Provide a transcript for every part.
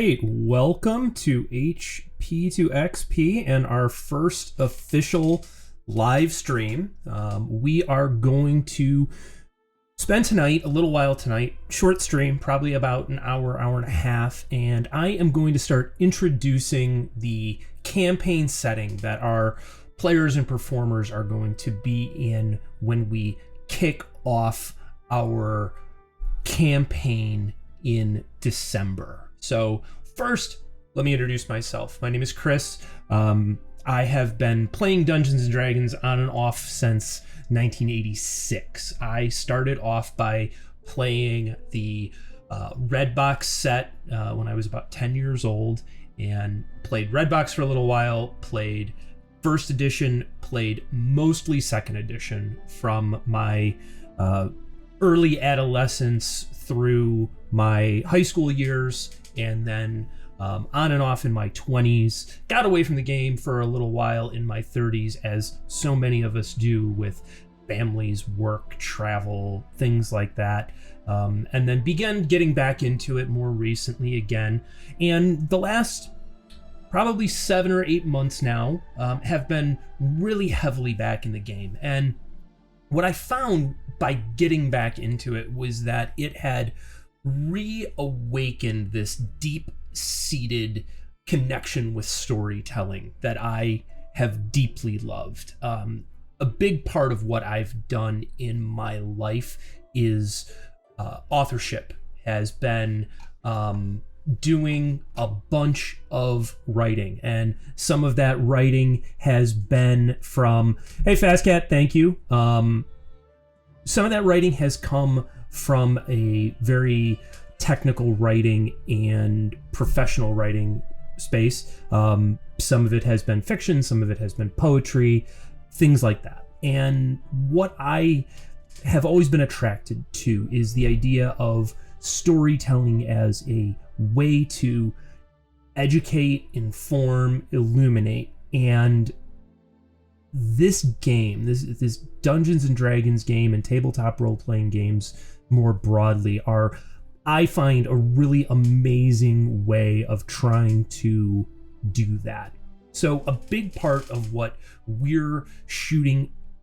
right, welcome to HP2XP and our first official live stream. We are going to spend tonight, a little while tonight, short stream, probably about an hour, hour and a half, and I am going to start introducing the campaign setting that our players and performers are going to be in when we kick off our campaign in December. So first, let me introduce myself. My name is Chris. I have been playing Dungeons and Dragons on and off since 1986. I started off by playing the Redbox set when I was about 10 years old, and played Redbox for a little while, played first edition, played mostly second edition from my early adolescence through my high school years, and then on and off in my 20s. Got away from the game for a little while in my 30s, as so many of us do with families, work, travel, things like that. And then began getting back into it more recently again. And the last probably 7 or 8 months now have been really heavily back in the game. And what I found by getting back into it was that it had reawakened this deep-seated connection with storytelling that I have deeply loved. A big part of what I've done in my life is authorship, has been doing a bunch of writing, and some of that writing has been from, hey Fast Cat, thank you. Some of that writing has come from a very technical writing and professional writing space. Some of it has been fiction, some of it has been poetry, things like that. And what I have always been attracted to is the idea of storytelling as a way to educate, inform, illuminate. And this game, this Dungeons and Dragons game and tabletop role-playing games more broadly are, I find, a really amazing way of trying to do that. So a big part of what we're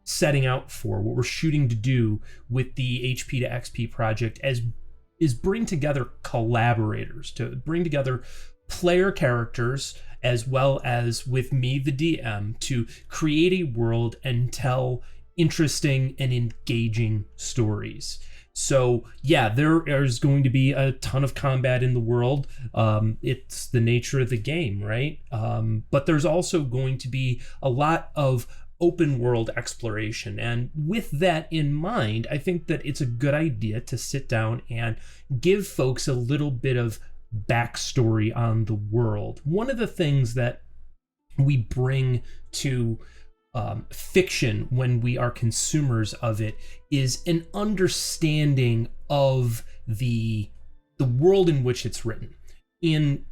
setting out for, what we're shooting to do with the HP to XP project is bring together collaborators, to bring together player characters, as well as with me, the DM, to create a world and tell interesting and engaging stories. So yeah, there is going to be a ton of combat in the world. It's the nature of the game, right? But there's also going to be a lot of open world exploration. And with that in mind, I think that it's a good idea to sit down and give folks a little bit of backstory on the world. One of the things that we bring to fiction when we are consumers of it is an understanding of the world in which it's written. In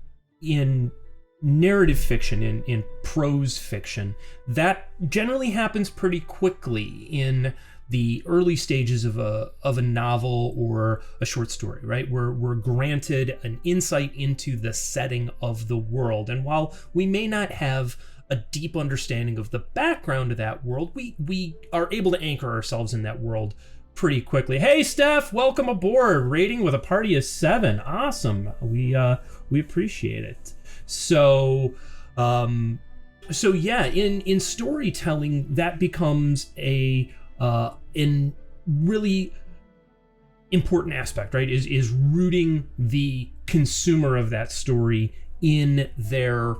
narrative fiction, in prose fiction, that generally happens pretty quickly in the early stages of a novel or a short story, right? We're granted an insight into the setting of the world, and while we may not have a deep understanding of the background of that world, we are able to anchor ourselves in that world pretty quickly. Hey Steph, welcome aboard. Rating with a party of 7. Awesome. We appreciate it. So yeah, in storytelling, that becomes an really important aspect, right? Is rooting the consumer of that story in their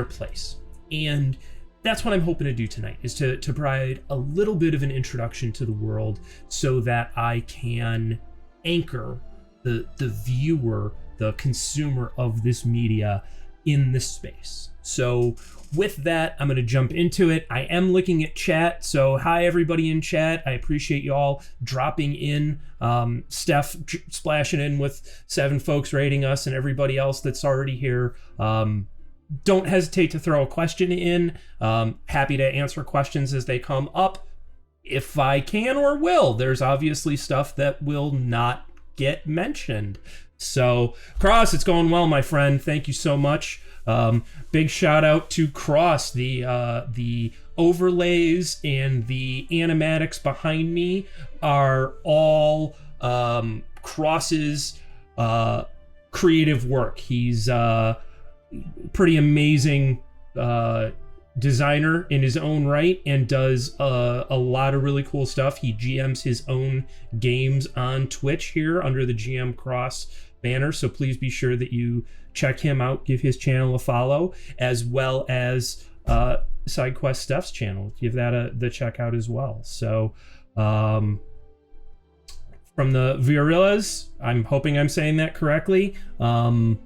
place. And that's what I'm hoping to do tonight, is to provide a little bit of an introduction to the world so that I can anchor the viewer, the consumer of this media in this space. So with that, I'm going to jump into it. I am looking at chat, so hi everybody in chat. I appreciate you all dropping in. Steph splashing in with 7 folks rating us, and everybody else that's already here. Don't hesitate to throw a question in. Happy to answer questions as they come up, if I can or will. There's obviously stuff that will not get mentioned. So, Cross, it's going well, my friend. Thank you so much. Big shout out to Cross. The overlays and the animatics behind me are all Cross's creative work. He's pretty amazing designer in his own right and does a lot of really cool stuff. He GMs his own games on Twitch here under the GM Cross banner, so please be sure that you check him out, give his channel a follow, as well as SideQuest Steph's channel. Give that the check out as well. So from the Virillas, I'm hoping I'm saying that correctly. I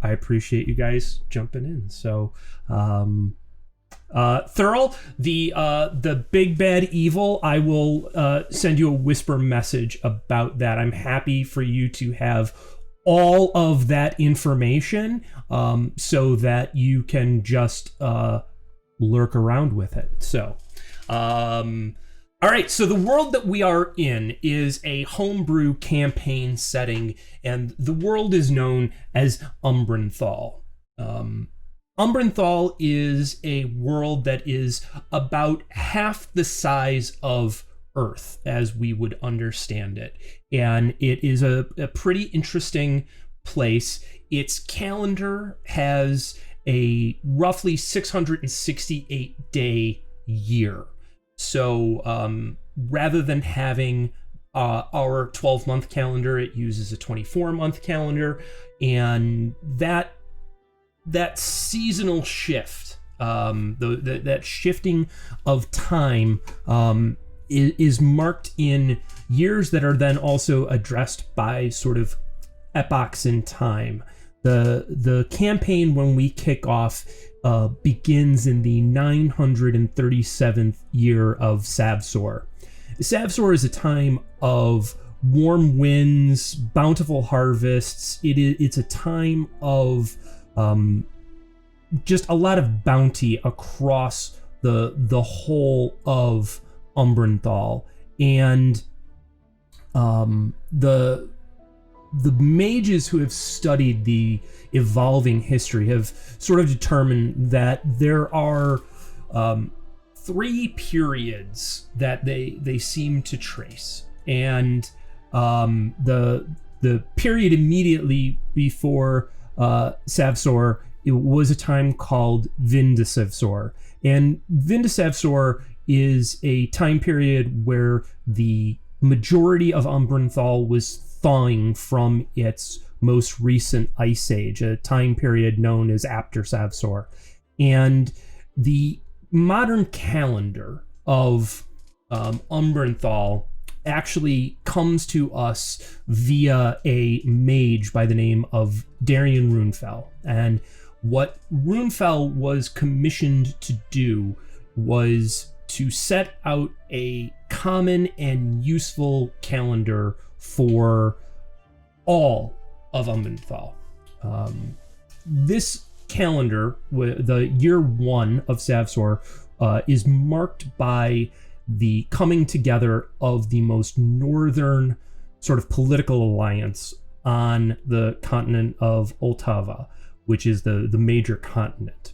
appreciate you guys jumping in. So Thurl, the big bad evil, I will send you a whisper message about that. I'm happy for you to have all of that information so that you can just lurk around with it. So all right, so the world that we are in is a homebrew campaign setting, and the world is known as Umbranthal. Umbranthal is a world that is about half the size of Earth as we would understand it, and it is a pretty interesting place. Its calendar has a roughly 668-day year. So rather than having our 12-month calendar, it uses a 24-month calendar, and that seasonal shift, that shifting of time is marked in years that are then also addressed by sort of epochs in time. The campaign, when we kick off, begins in the 937th year of Savsor. Savsor is a time of warm winds, bountiful harvests. It's a time of just a lot of bounty across the whole of Umbranthal, and the mages who have studied the evolving history have sort of determined that there are three periods that they seem to trace, and the period immediately before Savsor, it was a time called Vindasavsor, and Vindasavsor is a time period where the majority of Umbranthal was thawing from its most recent ice age, a time period known as after Savsor. And the modern calendar of Umbranthal actually comes to us via a mage by the name of Darian Runefell. And what Runefell was commissioned to do was to set out a common and useful calendar for all of Umbranthal. This calendar, the year one of Savsor, is marked by the coming together of the most northern sort of political alliance on the continent of Oltava, which is the major continent.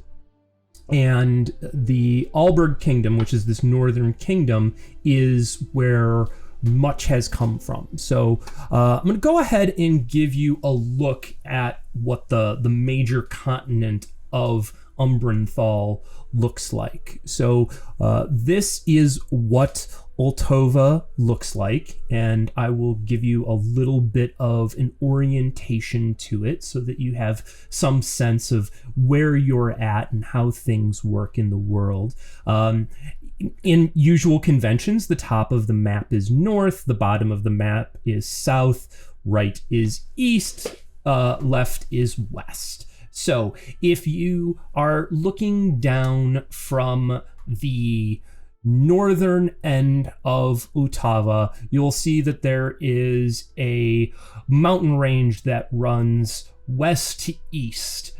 And the Alberg Kingdom, which is this northern kingdom, is where much has come from. So I'm going to go ahead and give you a look at what the major continent of Umbranthal looks like. So this is what Oltova looks like, and I will give you a little bit of an orientation to it so that you have some sense of where you're at and how things work in the world. In usual conventions, the top of the map is north, the bottom of the map is south, right is east, left is west. So if you are looking down from the northern end of Otava, you'll see that there is a mountain range that runs west to east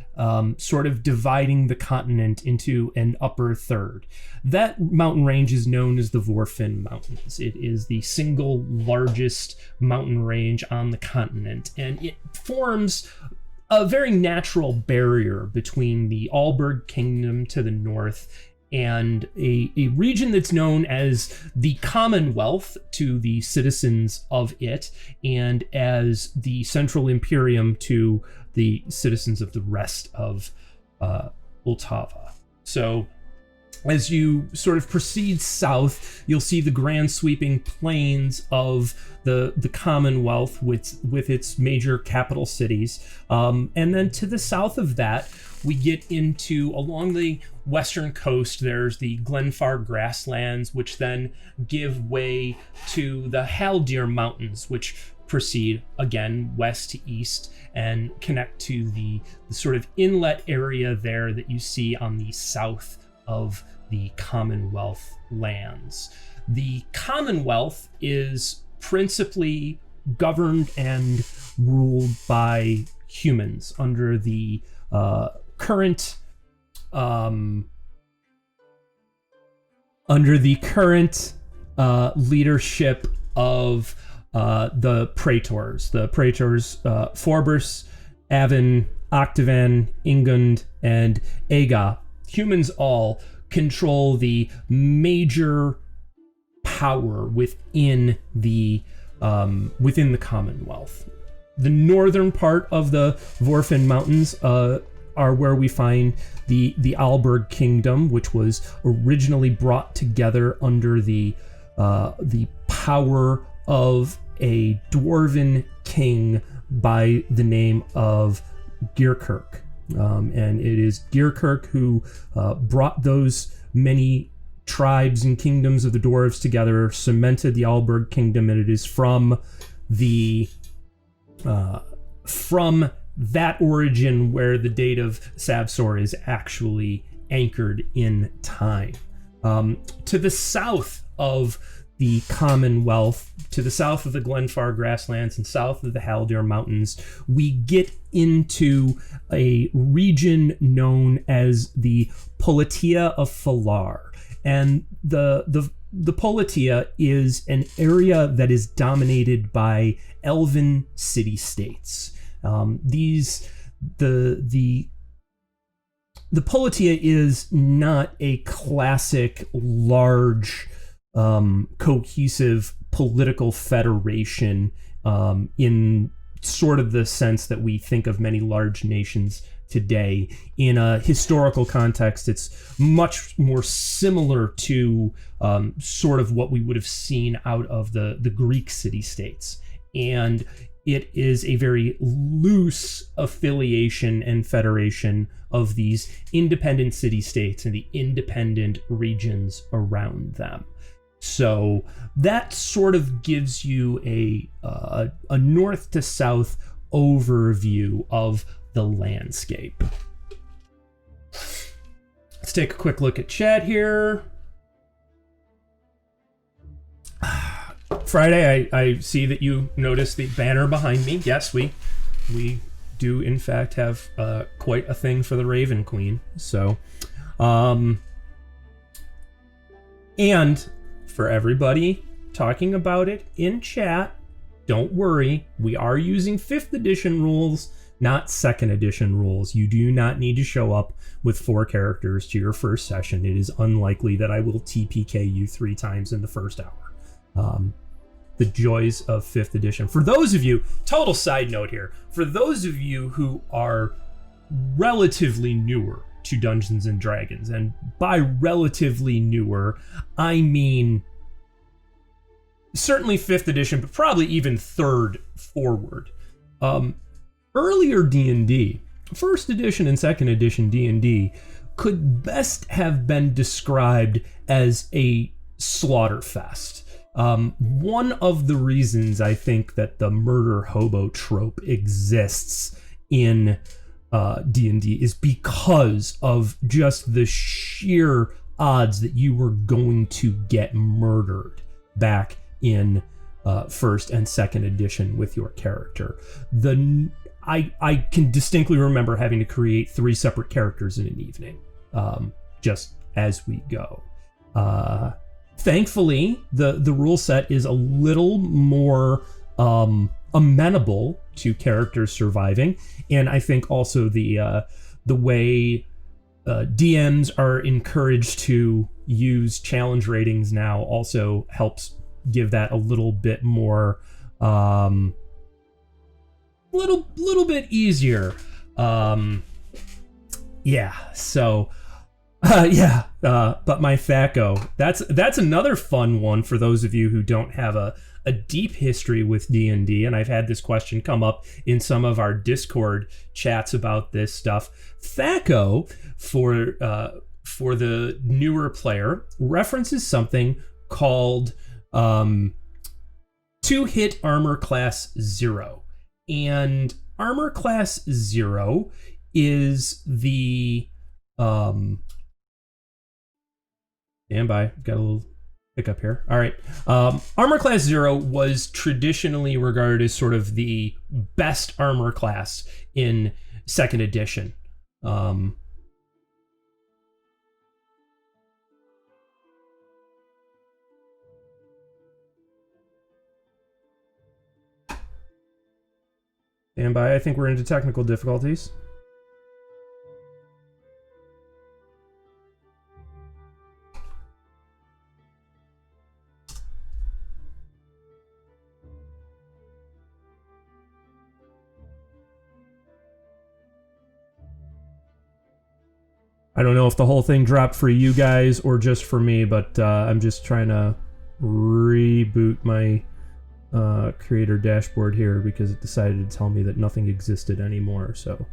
sort of dividing the continent into an upper third. That mountain range is known as the Vorfin Mountains. It is the single largest mountain range on the continent, and it forms a very natural barrier between the Alberg Kingdom to the north and a region that's known as the Commonwealth to the citizens of it, and as the Central Imperium to the citizens of the rest of Ultava. So as you sort of proceed south, you'll see the grand sweeping plains of the Commonwealth with its major capital cities. And then to the south of that, we get into, along the western coast, there's the Glenfar grasslands, which then give way to the Haldir Mountains, which proceed again west to east and connect to the sort of inlet area there that you see on the south of the Commonwealth lands. The Commonwealth is principally governed and ruled by humans under the current leadership of the praetors. The praetors, Forbus, Avin, Octavan, Ingund, and Aga. Humans all control the major power within the Commonwealth. The northern part of the Vorfin Mountains are where we find the Alberg Kingdom, which was originally brought together under the power of a dwarven king by the name of Gearkirk. And it is Gearkirk who brought those many tribes and kingdoms of the dwarves together, cemented the Alberg Kingdom, and it is from that origin where the date of Sabsor is actually anchored in time. To the south of the Commonwealth, to the south of the Glenfar grasslands and south of the Haldir Mountains, we get into a region known as the Politeia of Falar. And the Politeia is an area that is dominated by elven city-states. The Politeia is not a classic large cohesive political federation in sort of the sense that we think of many large nations today. In a historical context, it's much more similar to sort of what we would have seen out of the Greek city-states. And it is a very loose affiliation and federation of these independent city-states and the independent regions around them. So that sort of gives you a north to south overview of the landscape. Let's take a quick look at chat here. Friday, I see that you noticed the banner behind me. Yes, we do in fact have quite a thing for the Raven Queen. So, and for everybody talking about it in chat, don't worry, we are using 5th edition rules, not 2nd edition rules. You do not need to show up with 4 characters to your first session. It is unlikely that I will TPK you 3 times in the first hour. The joys of 5th edition. For those of you, total side note here, for those of you who are relatively newer to Dungeons and Dragons, and by relatively newer, I mean certainly 5th edition, but probably even 3rd forward. Earlier D&D, 1st edition and 2nd edition D&D, could best have been described as a slaughter fest. One of the reasons I think that the murderhobo trope exists in D&D is because of just the sheer odds that you were going to get murdered back in 1st and 2nd edition with your character. I can distinctly remember having to create 3 separate characters in an evening, just as we go. Thankfully, the rule set is a little more amenable to characters surviving, and I think also the way DMs are encouraged to use challenge ratings now also helps give that a little bit more, little bit easier. Yeah. So. But my thaco, that's another fun one for those of you who don't have a deep history with D&D, and I've had this question come up in some of our Discord chats about this stuff. Thaco, for the newer player, references something called 2-hit armor class 0. And armor class 0 is the... Stand by. Got a little hiccup here. All right. Armor class 0 was traditionally regarded as sort of the best armor class in 2nd edition. Stand by. I think we're into technical difficulties. I don't know if the whole thing dropped for you guys or just for me, but I'm just trying to reboot my creator dashboard here because it decided to tell me that nothing existed anymore. So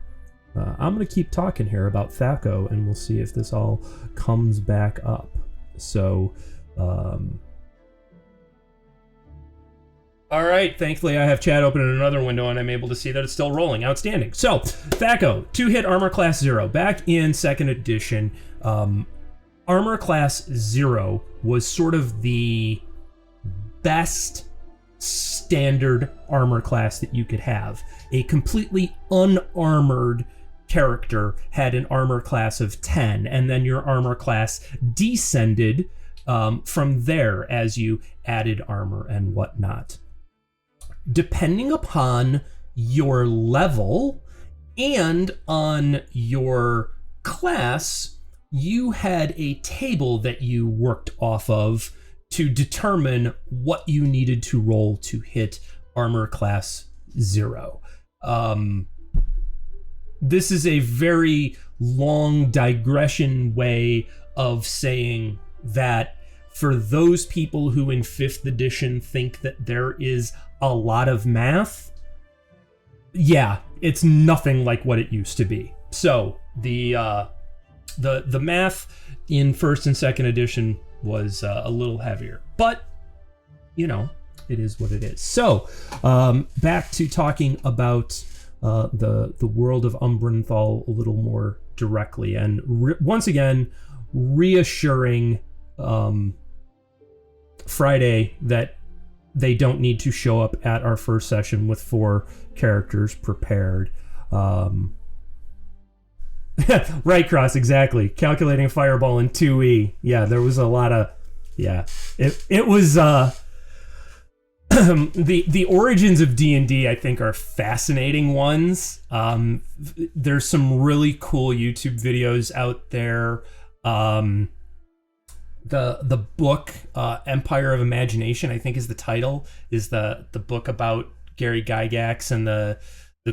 I'm going to keep talking here about thaco, and we'll see if this all comes back up. So, all right, thankfully I have chat open in another window and I'm able to see that it's still rolling. Outstanding. So, thaco, 2-hit armor class 0. Back in 2nd edition, armor class 0 was sort of the best standard armor class that you could have. A completely unarmored character had an armor class of 10, and then your armor class descended from there as you added armor and whatnot. Depending upon your level and on your class, you had a table that you worked off of to determine what you needed to roll to hit armor class 0. This is a very long digression way of saying that for those people who in 5th edition think that there is a lot of math, yeah, it's nothing like what it used to be. So the math in 1st and 2nd edition was a little heavier, but you know, it is what it is. So back to talking about the world of Umbranthal a little more directly, and once again reassuring Friday that they don't need to show up at our first session with 4 characters prepared. Right, Cross, exactly. Calculating a fireball in 2E. Yeah, there was a lot of... Yeah. It was... the origins of D&D, I think, are fascinating ones. There's some really cool YouTube videos out there. The book Empire of Imagination, I think is the title, is the book about Gary Gygax and the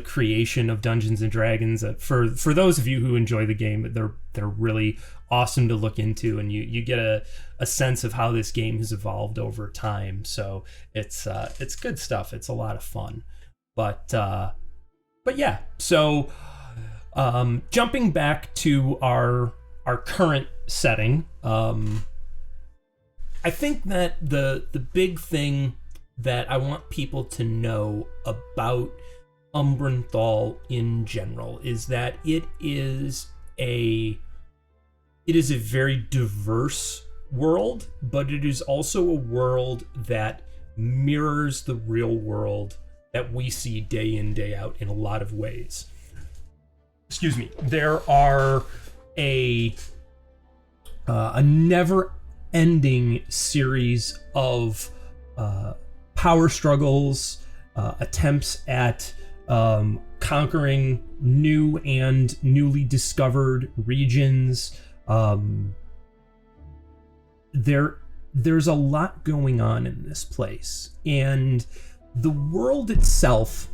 creation of Dungeons and Dragons. For those of you who enjoy the game, they're really awesome to look into, and you get a sense of how this game has evolved over time. So it's good stuff. It's a lot of fun. But yeah. So jumping back to our current setting, I think that the big thing that I want people to know about Umbranthal in general is that it is a very diverse world, but it is also a world that mirrors the real world that we see day in, day out in a lot of ways. Excuse me. There are a never-ending series of power struggles, attempts at conquering new and newly discovered regions. There's a lot going on in this place, and the world itself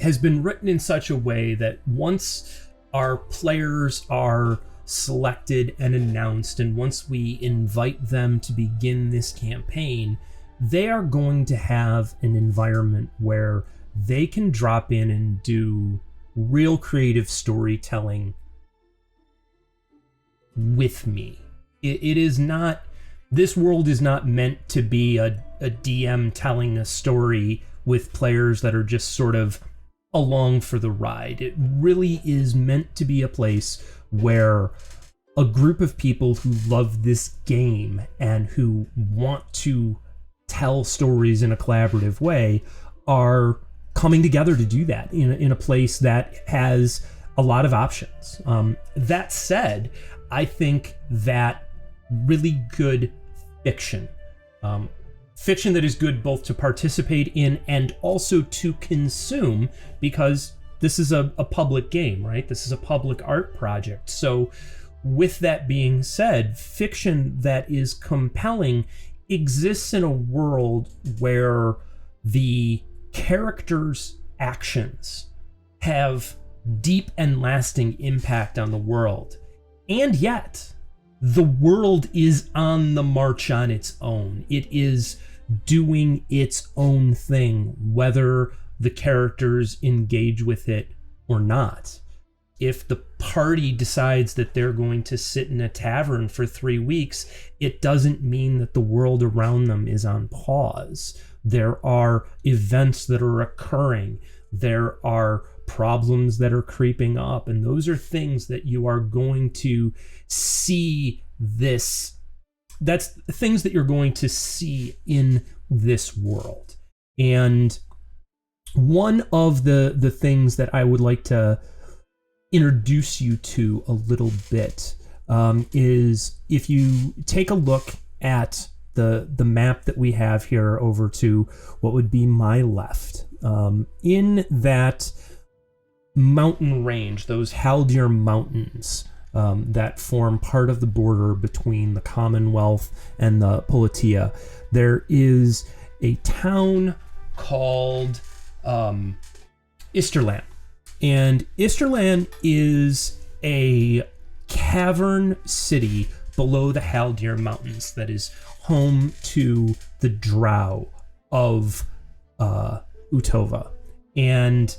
has been written in such a way that once our players are selected and announced, and once we invite them to begin this campaign, they are going to have an environment where they can drop in and do real creative storytelling with me. It is not, this world is not meant to be a DM telling a story with players that are just sort of along for the ride. It really is meant to be a place where a group of people who love this game and who want to tell stories in a collaborative way are coming together to do that in a place that has a lot of options. That said, I think that really good fiction, fiction that is good both to participate in and also to consume, because this is a public game, right? This is a public art project. So with that being said, fiction that is compelling exists in a world where the characters' actions have deep and lasting impact on the world. And yet, the world is on the march on its own. It is doing its own thing, whether the characters engage with it or not. If the party decides that they're going to sit in a tavern for 3 weeks, it doesn't mean that the world around them is on pause. There are events that are occurring. There are problems that are creeping up, and those are things that you are going to see that's things that you're going to see in this world. And one of the things that I would like to introduce you to a little bit is, if you take a look at the map that we have here over to what would be my left, in that mountain range, those Haldir Mountains that form part of the border between the Commonwealth and the Politeia, there is a town called Isterland. And Isterland is a cavern city below the Haldir Mountains that is home to the Drow of Utova. And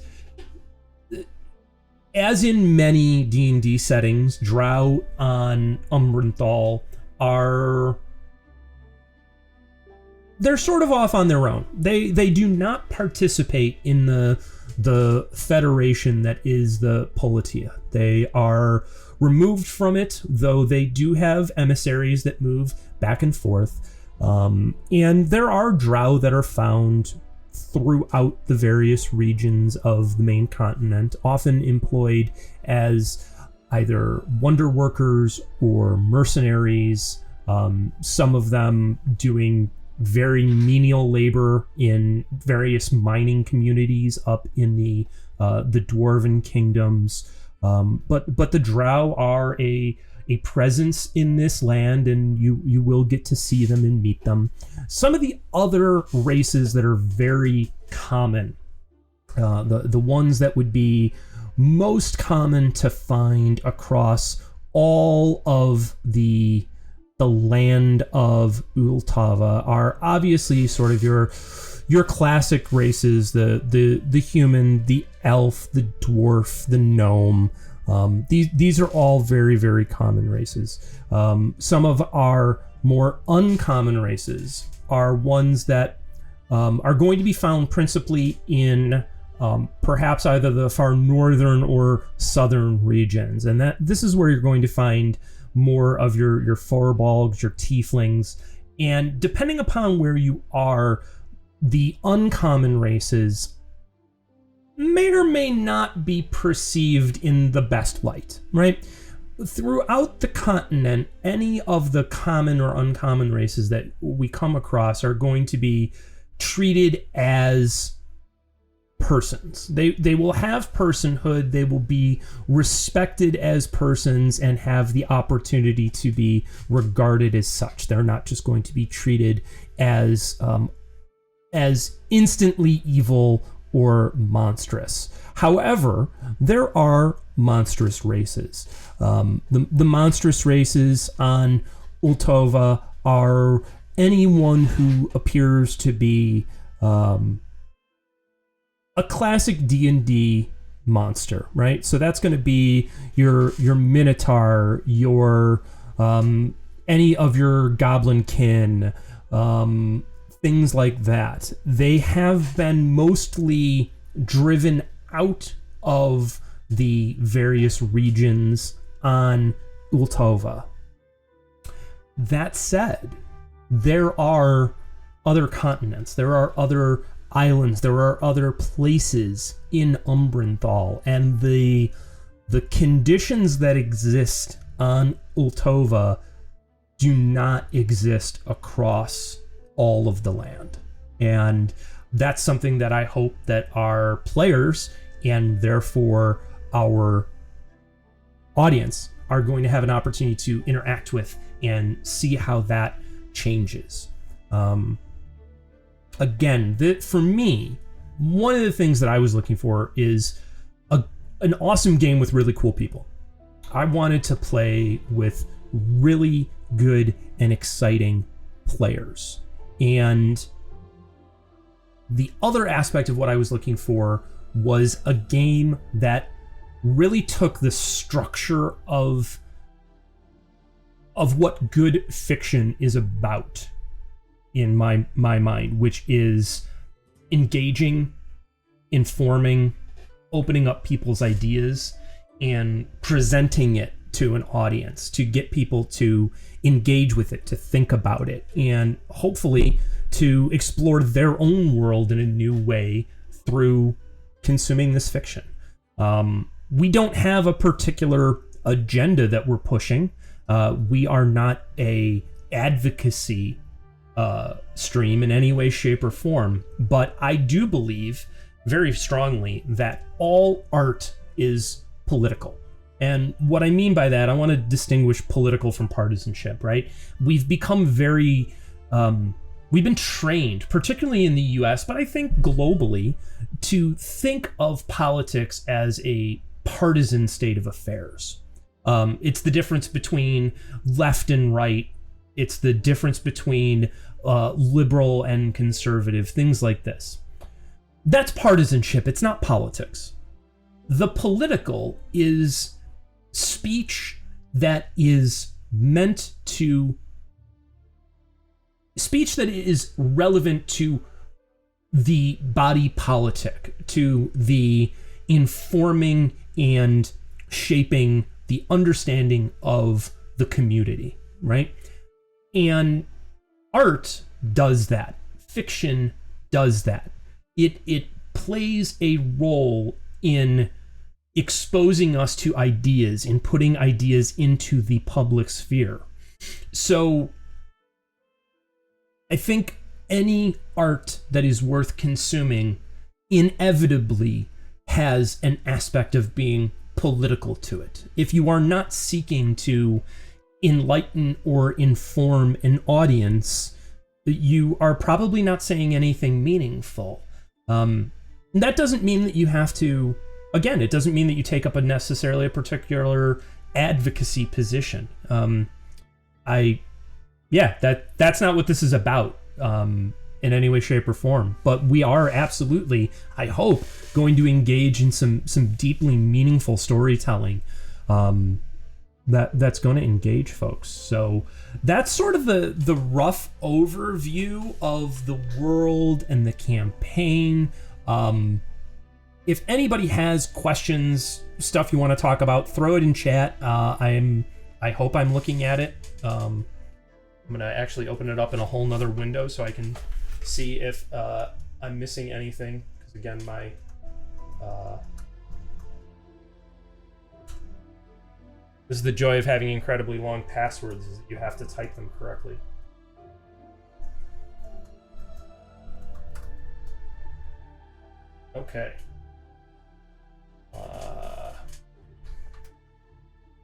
as in many D&D settings, Drow on Umbranthal they're sort of off on their own. They do not participate in the federation that is the Politeia. They are removed from it, though they do have emissaries that move back and forth. And there are Drow that are found throughout the various regions of the main continent, often employed as either wonder workers or mercenaries, some of them doing very menial labor in various mining communities up in the Dwarven kingdoms. But the Drow are a presence in this land, and you will get to see them and meet them. Some of the other races that are very common, the ones that would be most common to find across all of the land of Ultava, are obviously sort of your classic races, the human, the elf, the dwarf, the gnome. These are all very, very common races. Some of our more uncommon races are ones that are going to be found principally in perhaps either the far northern or southern regions, and this is where you're going to find more of your Forbolgs, your tieflings, and depending upon where you are, the uncommon races may or may not be perceived in the best light, right? Throughout the continent, any of the common or uncommon races that we come across are going to be treated as persons. They will have personhood, they will be respected as persons and have the opportunity to be regarded as such. They're not just going to be treated as instantly evil or monstrous. However, there are monstrous races. The monstrous races on Ultova are anyone who appears to be a classic D&D monster, right? So that's going to be your Minotaur, your any of your goblin kin, things like that. They have been mostly driven out of the various regions on Ultova. That said, there are other continents, there are other islands, there are other places in Umbranthal, and the conditions that exist on Ultova do not exist across all of the land. And that's something that I hope that our players, and therefore our audience, are going to have an opportunity to interact with and see how that changes. Again, for me, one of the things that I was looking for is an awesome game with really cool people. I wanted to play with really good and exciting players. And the other aspect of what I was looking for was a game that really took the structure of what good fiction is about in my mind, which is engaging, informing, opening up people's ideas, and presenting it to an audience to get people to engage with it, to think about it, and hopefully to explore their own world in a new way through consuming this fiction. We don't have a particular agenda that we're pushing. We are not a advocacy stream in any way, shape, or form, but I do believe very strongly that all art is political. And what I mean by that, I want to distinguish political from partisanship, right? We've become very, we've been trained, particularly in the US, but I think globally, to think of politics as a partisan state of affairs. It's the difference between left and right. It's the difference between liberal and conservative, things like this. That's partisanship. It's not politics. The political is speech that is meant to... speech that is relevant to the body politic, to the informing and shaping the understanding of the community, right? And art does that. Fiction does that. It plays a role in exposing us to ideas, in putting ideas into the public sphere. So I think any art that is worth consuming inevitably has an aspect of being political to it. If you are not seeking to enlighten or inform an audience, you are probably not saying anything meaningful. That doesn't mean that you have to, again, it doesn't mean that you take up necessarily a particular advocacy position. That's not what this is about in any way, shape, or form. But we are absolutely, I hope, going to engage in some deeply meaningful storytelling that's going to engage folks. So that's sort of the rough overview of the world and the campaign. If anybody has questions, stuff you want to talk about, throw it in chat. I hope I'm looking at it. I'm gonna actually open it up in a whole nother window so I can see if I'm missing anything, because again, my this is the joy of having incredibly long passwords, is that you have to type them correctly. Okay.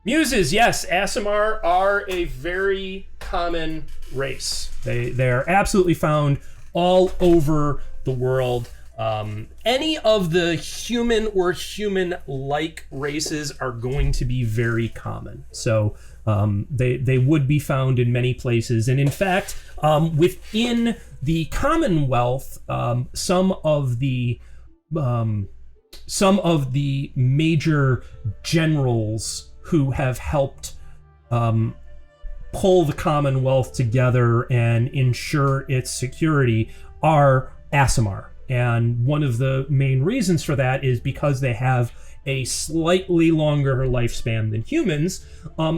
Muses, yes, Aasimar are a very common race. They are absolutely found all over the world. Any of the human or human-like races are going to be very common. So they would be found in many places. And in fact, within the Commonwealth, some of the major generals who have helped pull the Commonwealth together and ensure its security are Aasimar. And one of the main reasons for that is because they have a slightly longer lifespan than humans,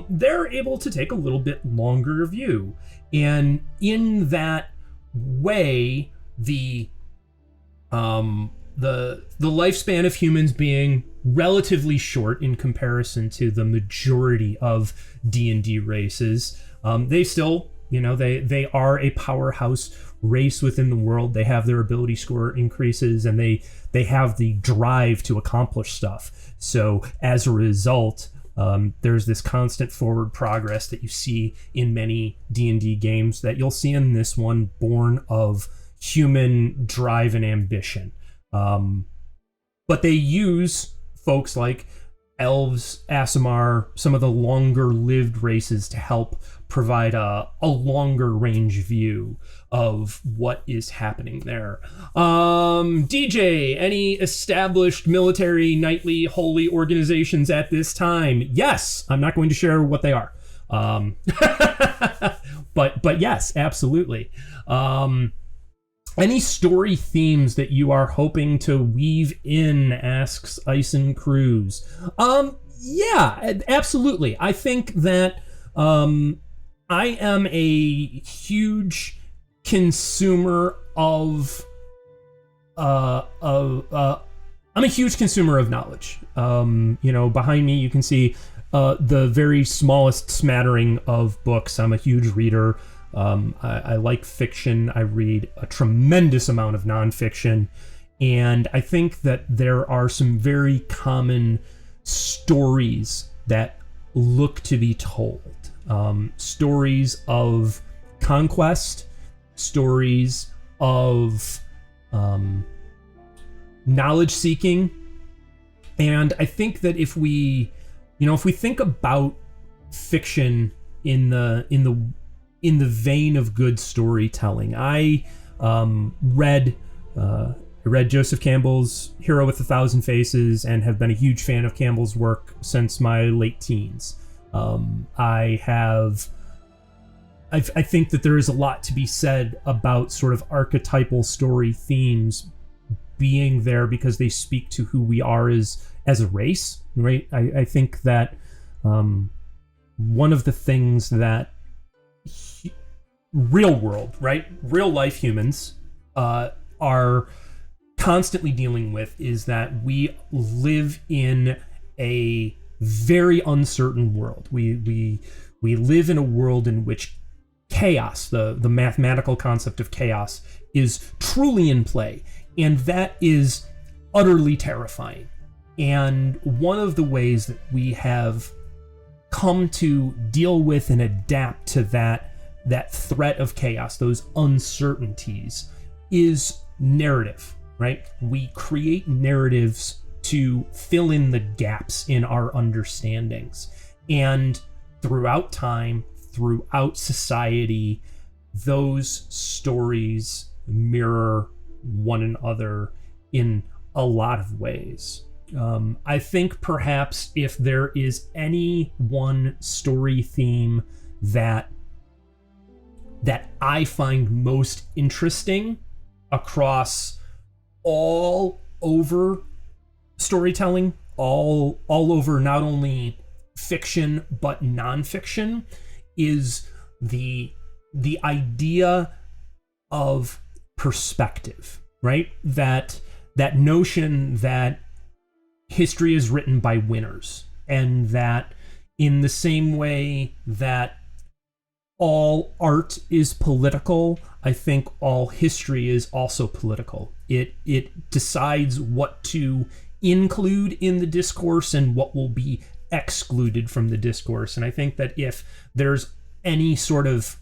they're able to take a little bit longer view. And in that way, the lifespan of humans being relatively short in comparison to the majority of D&D races, they still, they are a powerhouse race within the world. They have their ability score increases, and they have the drive to accomplish stuff. So as a result, there's this constant forward progress that you see in many D&D games that you'll see in this one, born of human drive and ambition. But they use folks like elves, Aasimar, some of the longer lived races to help provide a longer range view of what is happening there. DJ, any established military, knightly, holy organizations at this time? Yes, I'm not going to share what they are. But yes, absolutely. Any story themes that you are hoping to weave in, asks Ison Cruz. Yeah, absolutely. I think that I am a huge consumer of I'm a huge consumer of knowledge. Behind me you can see the very smallest smattering of books. I'm a huge reader. I like fiction. I read a tremendous amount of nonfiction, and I think that there are some very common stories that look to be told. Stories of conquest, stories of knowledge seeking, and I think that if we think about fiction in the vein of good storytelling, I read Joseph Campbell's Hero with a Thousand Faces and have been a huge fan of Campbell's work since my late teens. I think that there is a lot to be said about sort of archetypal story themes being there because they speak to who we are as a race, right? I think that one of the things that real world, right, real life humans are constantly dealing with is that we live in a very uncertain world. We live in a world in which chaos, the mathematical concept of chaos, is truly in play, and that is utterly terrifying. And one of the ways that we have come to deal with and adapt to that threat of chaos, those uncertainties, is narrative, right? We create narratives to fill in the gaps in our understandings. And throughout time, throughout society, those stories mirror one another in a lot of ways. I think perhaps if there is any one story theme that I find most interesting across all over storytelling, all over not only fiction but nonfiction, is the idea of perspective, right? That notion that history is written by winners, and that in the same way that all art is political, I think all history is also political. It decides what to include in the discourse and what will be excluded from the discourse. And I think that if there's any sort of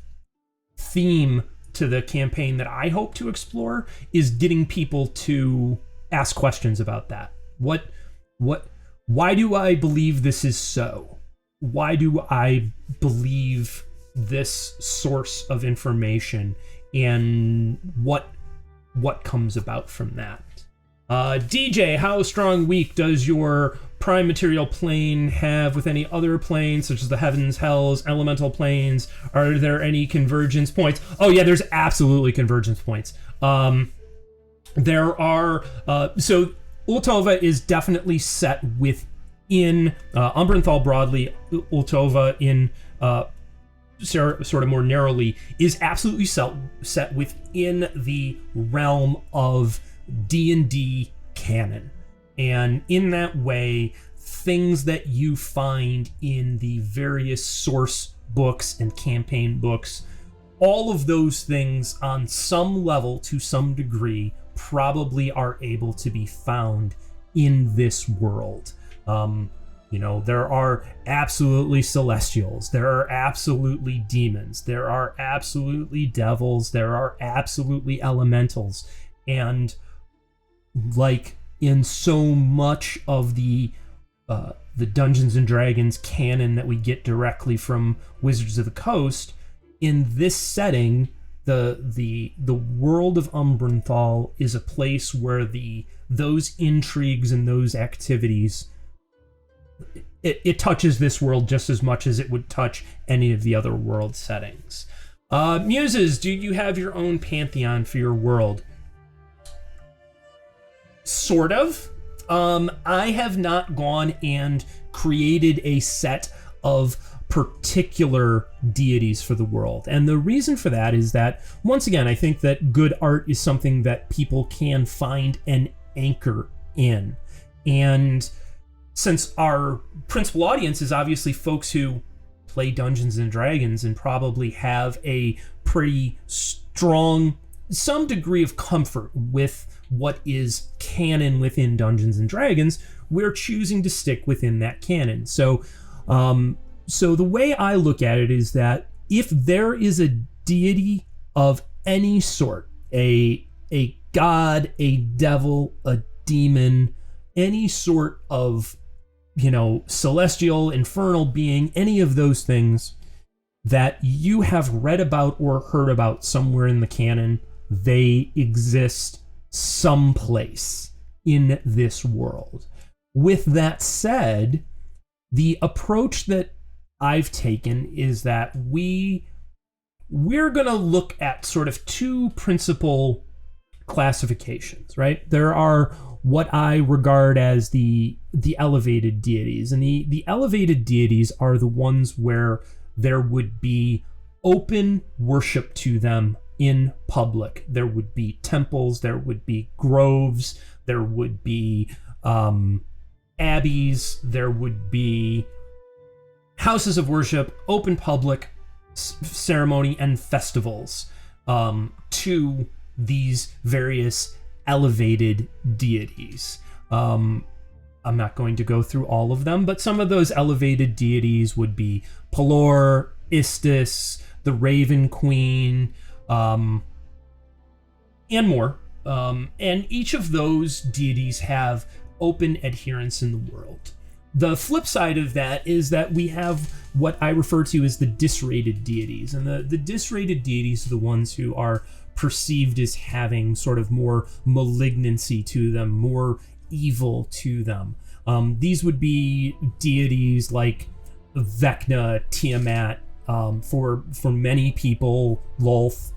theme to the campaign that I hope to explore, is getting people to ask questions about that. Why do I believe this is so? Why do I believe this source of information, and what comes about from that? DJ, how strong weak does your prime material plane have with any other planes, such as the heavens, hells, elemental planes? Are there any convergence points? Oh yeah, there's absolutely convergence points. There are, so Ultova is definitely set within Umbranthal broadly. Ultova in sort of more narrowly is absolutely set within the realm of D&D canon. And in that way, things that you find in the various source books and campaign books, all of those things on some level, to some degree, probably are able to be found in this world. There are absolutely celestials, there are absolutely demons, there are absolutely devils, there are absolutely elementals. And like in so much of the Dungeons and Dragons canon that we get directly from Wizards of the Coast, in this setting, the world of Umbranthal is a place where those intrigues and those activities, it touches this world just as much as it would touch any of the other world settings. Muses, do you have your own pantheon for your world? Sort of. I have not gone and created a set of particular deities for the world. And the reason for that is that, once again, I think that good art is something that people can find an anchor in. And since our principal audience is obviously folks who play Dungeons and Dragons and probably have a pretty strong, some degree of comfort with what is canon within Dungeons and Dragons, we're choosing to stick within that canon. So the way I look at it is that if there is a deity of any sort, a god, a devil, a demon, any sort of, celestial, infernal being, any of those things that you have read about or heard about somewhere in the canon, they exist someplace in this world. With that said, the approach that I've taken is that we're going to look at sort of two principal classifications, right? There are what I regard as the elevated deities, and the elevated deities are the ones where there would be open worship to them in public. There would be temples, there would be groves, there would be abbeys, there would be houses of worship, open public ceremony, and festivals to these various elevated deities. I'm not going to go through all of them, but some of those elevated deities would be Pelor, Istis, the Raven Queen, and more. And each of those deities have open adherence in the world. The flip side of that is that we have what I refer to as the disrated deities. And the disrated deities are the ones who are perceived as having sort of more malignancy to them, more evil to them. These would be deities like Vecna, Tiamat, for many people, Lolth,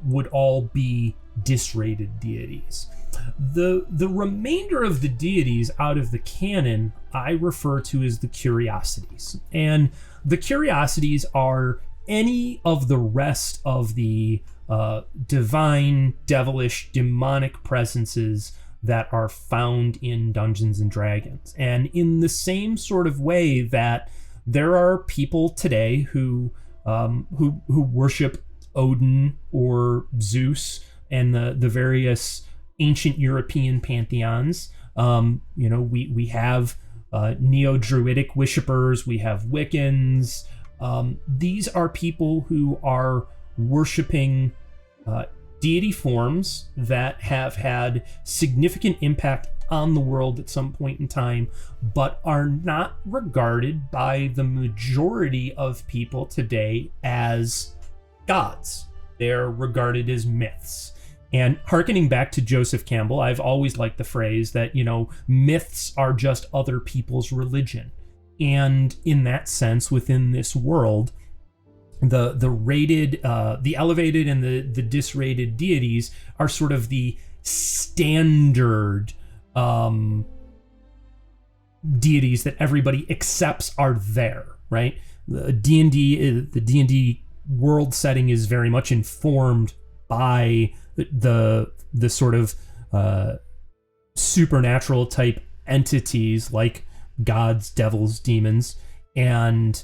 would all be disrated deities. The remainder of the deities out of the canon I refer to as the curiosities. And the curiosities are any of the rest of the divine, devilish, demonic presences that are found in Dungeons and Dragons. And in the same sort of way that there are people today who worship Odin or Zeus and the various ancient European pantheons. We have neo-druidic worshippers, we have Wiccans. These are people who are worshiping deity forms that have had significant impact on the world at some point in time, but are not regarded by the majority of people today as gods. They're regarded as myths. And hearkening back to Joseph Campbell, I've always liked the phrase that, myths are just other people's religion. And in that sense, within this world, the rated, the elevated and the disrated deities are sort of the standard deities that everybody accepts are there, right? The D&D world setting is very much informed by the sort of supernatural type entities like gods, devils, demons, and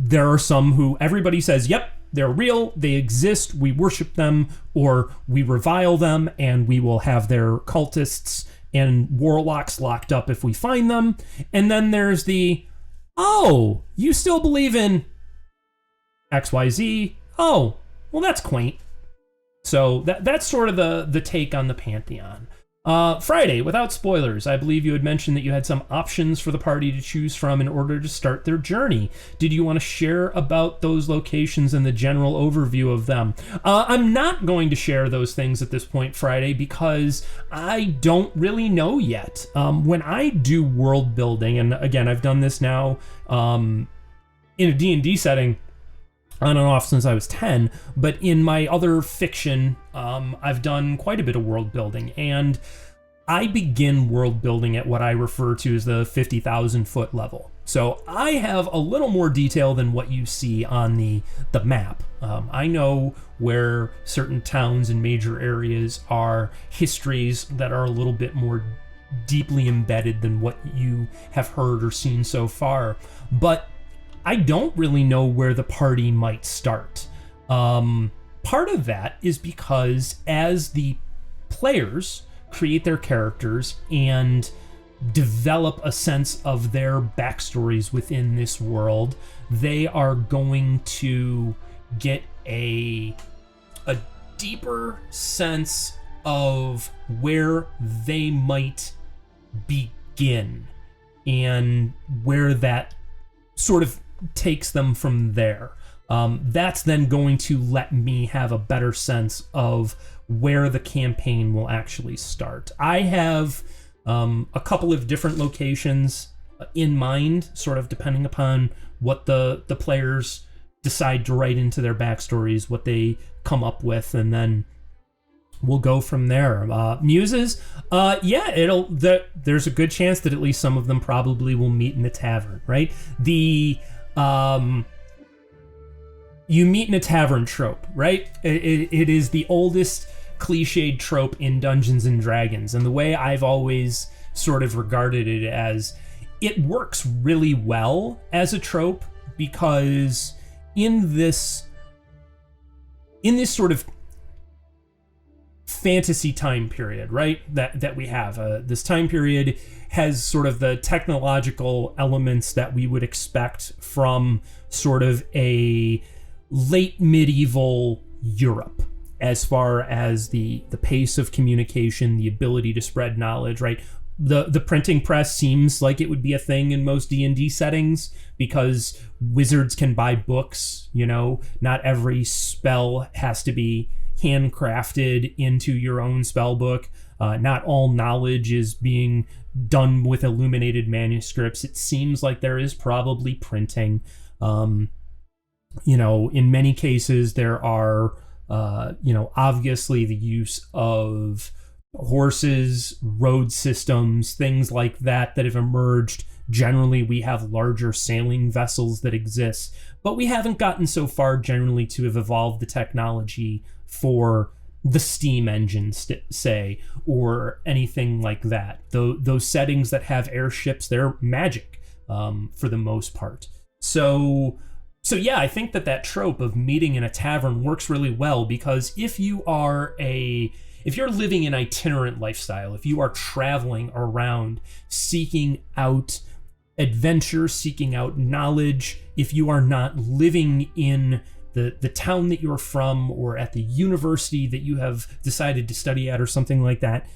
there are some who everybody says, yep, they're real, they exist, we worship them, or we revile them, and we will have their cultists and warlocks locked up if we find them. And then there's the, oh, you still believe in XYZ? Oh, well, that's quaint. So that's sort of the take on the Pantheon. Friday, without spoilers, I believe you had mentioned that you had some options for the party to choose from in order to start their journey. Did you want to share about those locations and the general overview of them? I'm not going to share those things at this point, Friday, because I don't really know yet. When I do world building, and again, I've done this now in a D&D setting on and off since I was 10, but in my other fiction, I've done quite a bit of world building, and I begin world building at what I refer to as the 50,000 foot level. So I have a little more detail than what you see on the map. I know where certain towns and major areas are histories that are a little bit more deeply embedded than what you have heard or seen so far, but I don't really know where the party might start. Part of that is because as the players create their characters and develop a sense of their backstories within this world, they are going to get a deeper sense of where they might begin and where that sort of takes them from there. That's then going to let me have a better sense of where the campaign will actually start. I have a couple of different locations in mind, sort of depending upon what the players decide to write into their backstories, what they come up with, and then we'll go from there. Muses, there's a good chance that at least some of them probably will meet in a tavern, right? You meet in a tavern trope, right? It is the oldest cliched trope in Dungeons and Dragons, and the way I've always sort of regarded it as, it works really well as a trope because in this sort of fantasy time period, right, that we have, this time period has sort of the technological elements that we would expect from sort of a late medieval Europe, as far as the pace of communication, the ability to spread knowledge, right? The printing press seems like it would be a thing in most D&D settings because wizards can buy books, not every spell has to be handcrafted into your own spell book. Not all knowledge is being done with illuminated manuscripts. It seems like there is probably printing. In many cases there are, obviously the use of horses, road systems, things like that have emerged Generally, we have larger sailing vessels that exist, but we haven't gotten so far generally to have evolved the technology for the steam engines, say, or anything like that. Those settings that have airships, they're magic for the most part. So yeah, I think that trope of meeting in a tavern works really well, because if you're living an itinerant lifestyle, if you are traveling around seeking out adventure, seeking out knowledge, if you are not living in the town that you're from or at the university that you have decided to study at or something like that,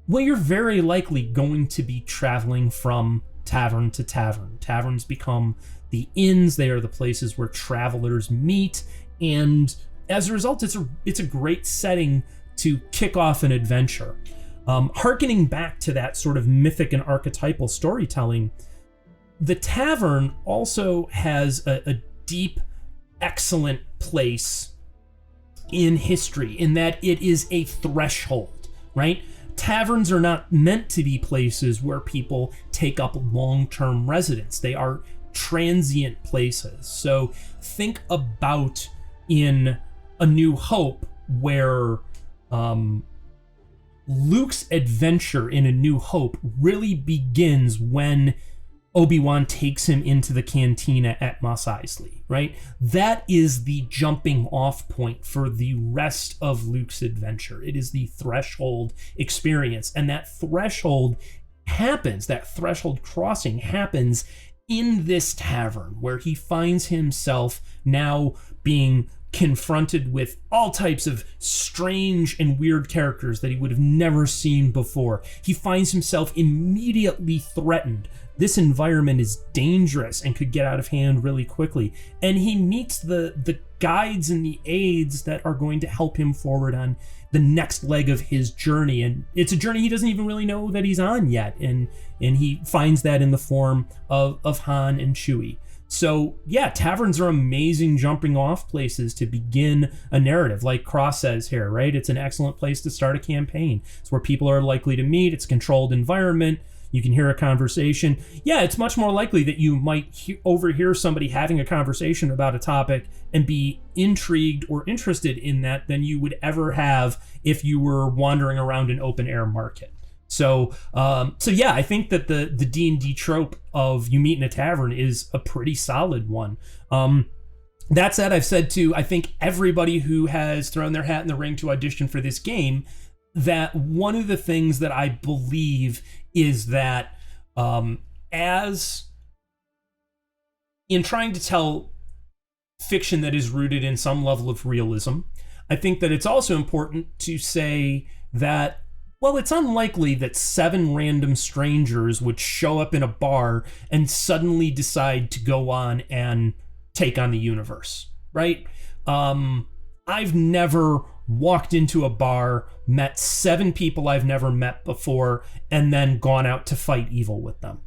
well, you're very likely going to be traveling from tavern to tavern. Taverns become the inns. They are the places where travelers meet, and as a result, it's a great setting to kick off an adventure. Harkening back to that sort of mythic and archetypal storytelling, the tavern also has a deep, excellent place in history, in that it is a threshold, right? Taverns are not meant to be places where people take up long-term residence. They are transient places. So think about in A New Hope, where Luke's adventure in A New Hope really begins when Obi-Wan takes him into the cantina at Mos Eisley, right? That is the jumping off point for the rest of Luke's adventure. It is the threshold experience, and that threshold crossing happens in this tavern, where he finds himself now being confronted with all types of strange and weird characters that he would have never seen before. He finds himself immediately threatened. This environment is dangerous and could get out of hand really quickly. And he meets the guides and the aides that are going to help him forward on the next leg of his journey. And it's a journey he doesn't even really know that he's on yet. And he finds that in the form of Han and Chewie. So yeah, taverns are amazing jumping off places to begin a narrative, like Cross says here, right? It's an excellent place to start a campaign. It's where people are likely to meet. It's a controlled environment. You can hear a conversation. Yeah, it's much more likely that you might overhear somebody having a conversation about a topic and be intrigued or interested in that than you would ever have if you were wandering around an open air market. So yeah, I think that the D&D trope of you meet in a tavern is a pretty solid one. That said, I've said to, I think, everybody who has thrown their hat in the ring to audition for this game, that one of the things that I believe is that as in trying to tell fiction that is rooted in some level of realism, I think that it's also important to say that, well, it's unlikely that 7 random strangers would show up in a bar and suddenly decide to go on and take on the universe, right? I've never walked into a bar, met 7 people I've never met before, and then gone out to fight evil with them.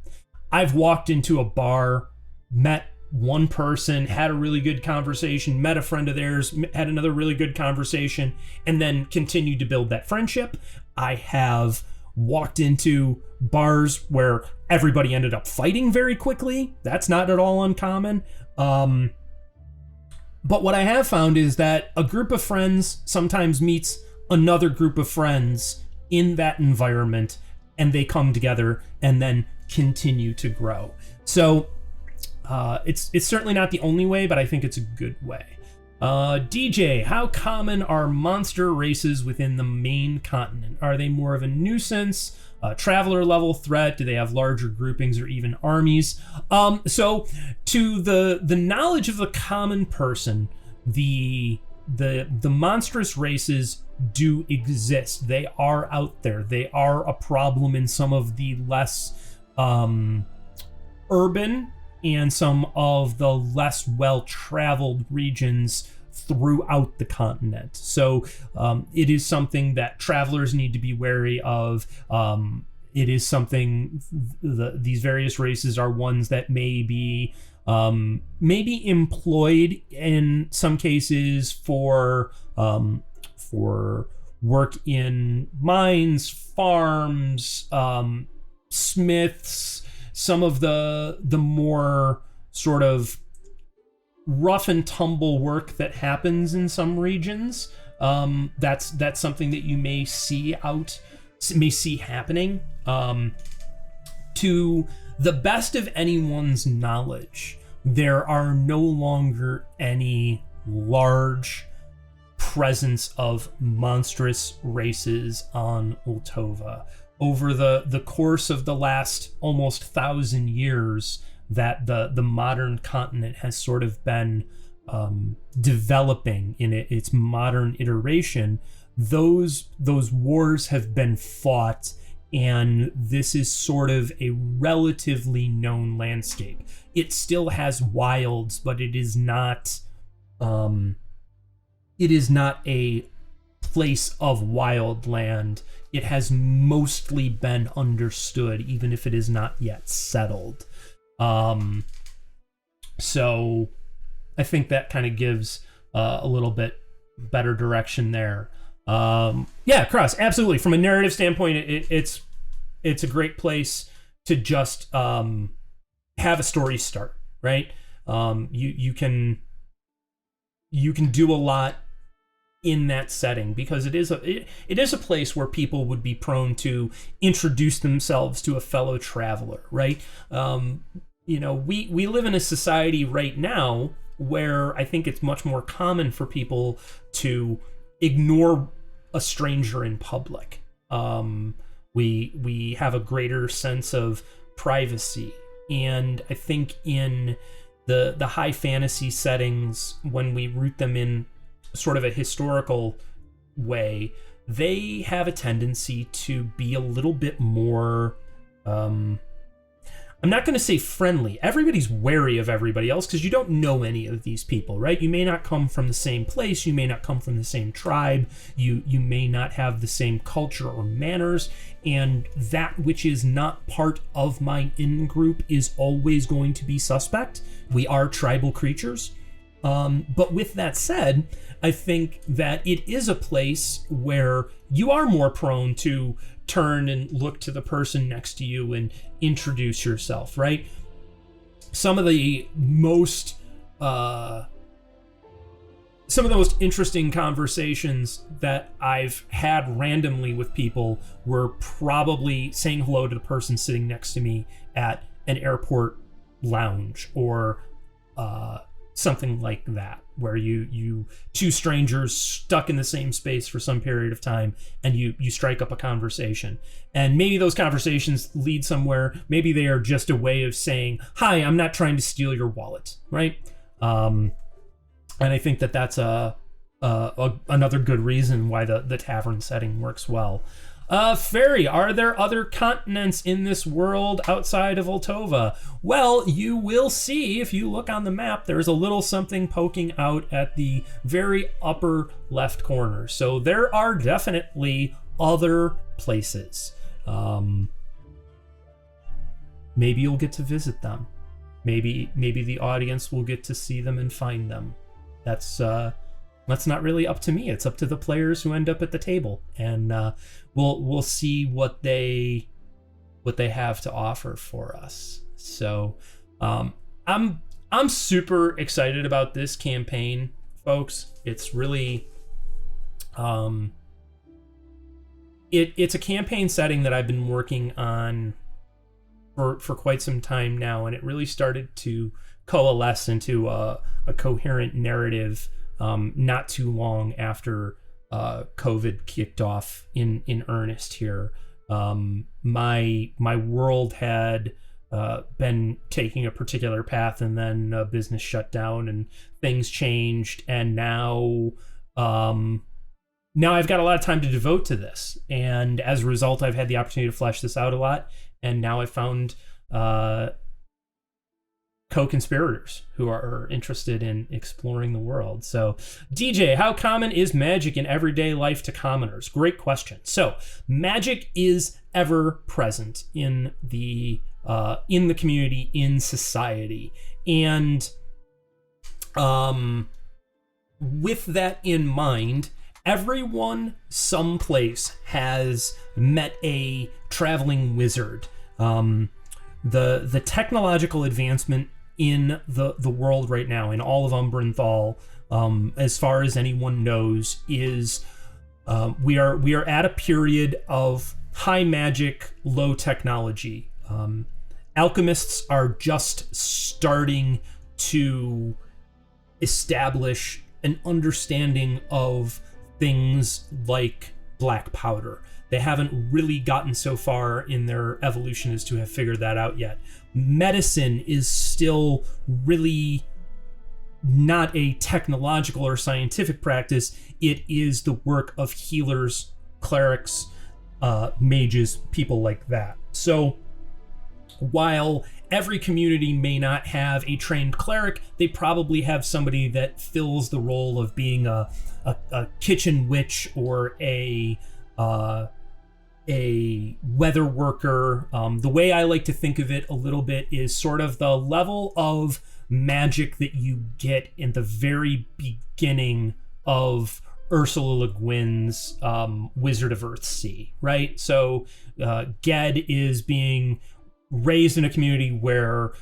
I've walked into a bar, met one person, had a really good conversation, met a friend of theirs, had another really good conversation, and then continued to build that friendship. I have walked into bars where everybody ended up fighting very quickly. That's not at all uncommon. But what I have found is that a group of friends sometimes meets another group of friends in that environment, and they come together and then continue to grow. So it's certainly not the only way, but I think it's a good way. DJ, how common are monster races within the main continent? Are they more of a nuisance, a traveler level threat? Do they have larger groupings or even armies? So to the knowledge of the common person, the monstrous races do exist. They are out there. They are a problem in some of the less urban and some of the less well-traveled regions throughout the continent. So it is something that travelers need to be wary of. It is something, these various races are ones that may be employed in some cases for work in mines, farms, smiths, some of the more sort of rough and tumble work that happens in some regions. That's something that you may see happening. To the best of anyone's knowledge, there are no longer any large presence of monstrous races on Ultova. Over the course of the last almost 1,000 years that the modern continent has sort of been developing in its modern iteration, those wars have been fought, and this is sort of a relatively known landscape. It still has wilds, but it is not a place of wildland. It has mostly been understood, even if it is not yet settled. So I think that kind of gives a little bit better direction there. Yeah, Cross, absolutely. From a narrative standpoint, it's a great place to just have a story start, right? You can do a lot in that setting, because it is a place where people would be prone to introduce themselves to a fellow traveler, right? We live in a society right now where I think it's much more common for people to ignore a stranger in public. We have a greater sense of privacy, and I think in the high fantasy settings, when we root them in sort of a historical way, they have a tendency to be a little bit more I'm not going to say friendly. Everybody's wary of everybody else because you don't know any of these people, right? You may not come from the same place. You may not come from the same tribe. You may not have the same culture or manners. And that which is not part of my in-group is always going to be suspect. We are tribal creatures. But with that said, I think that it is a place where you are more prone to turn and look to the person next to you and introduce yourself, right? Some of the most interesting conversations that I've had randomly with people were probably saying hello to the person sitting next to me at an airport lounge or something like that, where you two strangers stuck in the same space for some period of time, and you strike up a conversation, and maybe those conversations lead somewhere. Maybe they are just a way of saying, hi, I'm not trying to steal your wallet, right? And I think that that's another good reason why the tavern setting works well. Fairy, are there other continents in this world outside of Ultova? Well, you will see if you look on the map. There's a little something poking out at the very upper left corner. So there are definitely other places. Maybe you'll get to visit them. Maybe the audience will get to see them and find them. That's not really up to me. It's up to the players who end up at the table, and we'll see what they have to offer for us. So I'm super excited about this campaign, folks. It's really it's a campaign setting that I've been working on for quite some time now, and it really started to coalesce into a coherent narrative not too long after COVID kicked off in earnest here. My world had been taking a particular path, and then business shut down and things changed, and now I've got a lot of time to devote to this, and as a result I've had the opportunity to flesh this out a lot, and now I've found co-conspirators who are interested in exploring the world. So, DJ, how common is magic in everyday life to commoners? Great question. So, magic is ever present in the community, in society, and with that in mind, everyone someplace has met a traveling wizard. the technological advancement in the world right now, in all of Umbranthal, as far as anyone knows, is we are at a period of high magic, low technology. Alchemists are just starting to establish an understanding of things like black powder. They haven't really gotten so far in their evolution as to have figured that out yet. Medicine is still really not a technological or scientific practice. It is the work of healers, clerics, mages, people like that. So while every community may not have a trained cleric, they probably have somebody that fills the role of being a kitchen witch or a weather worker. The way I like to think of it a little bit is sort of the level of magic that you get in the very beginning of Ursula Le Guin's Wizard of Earthsea, right? So Ged is being raised in a community where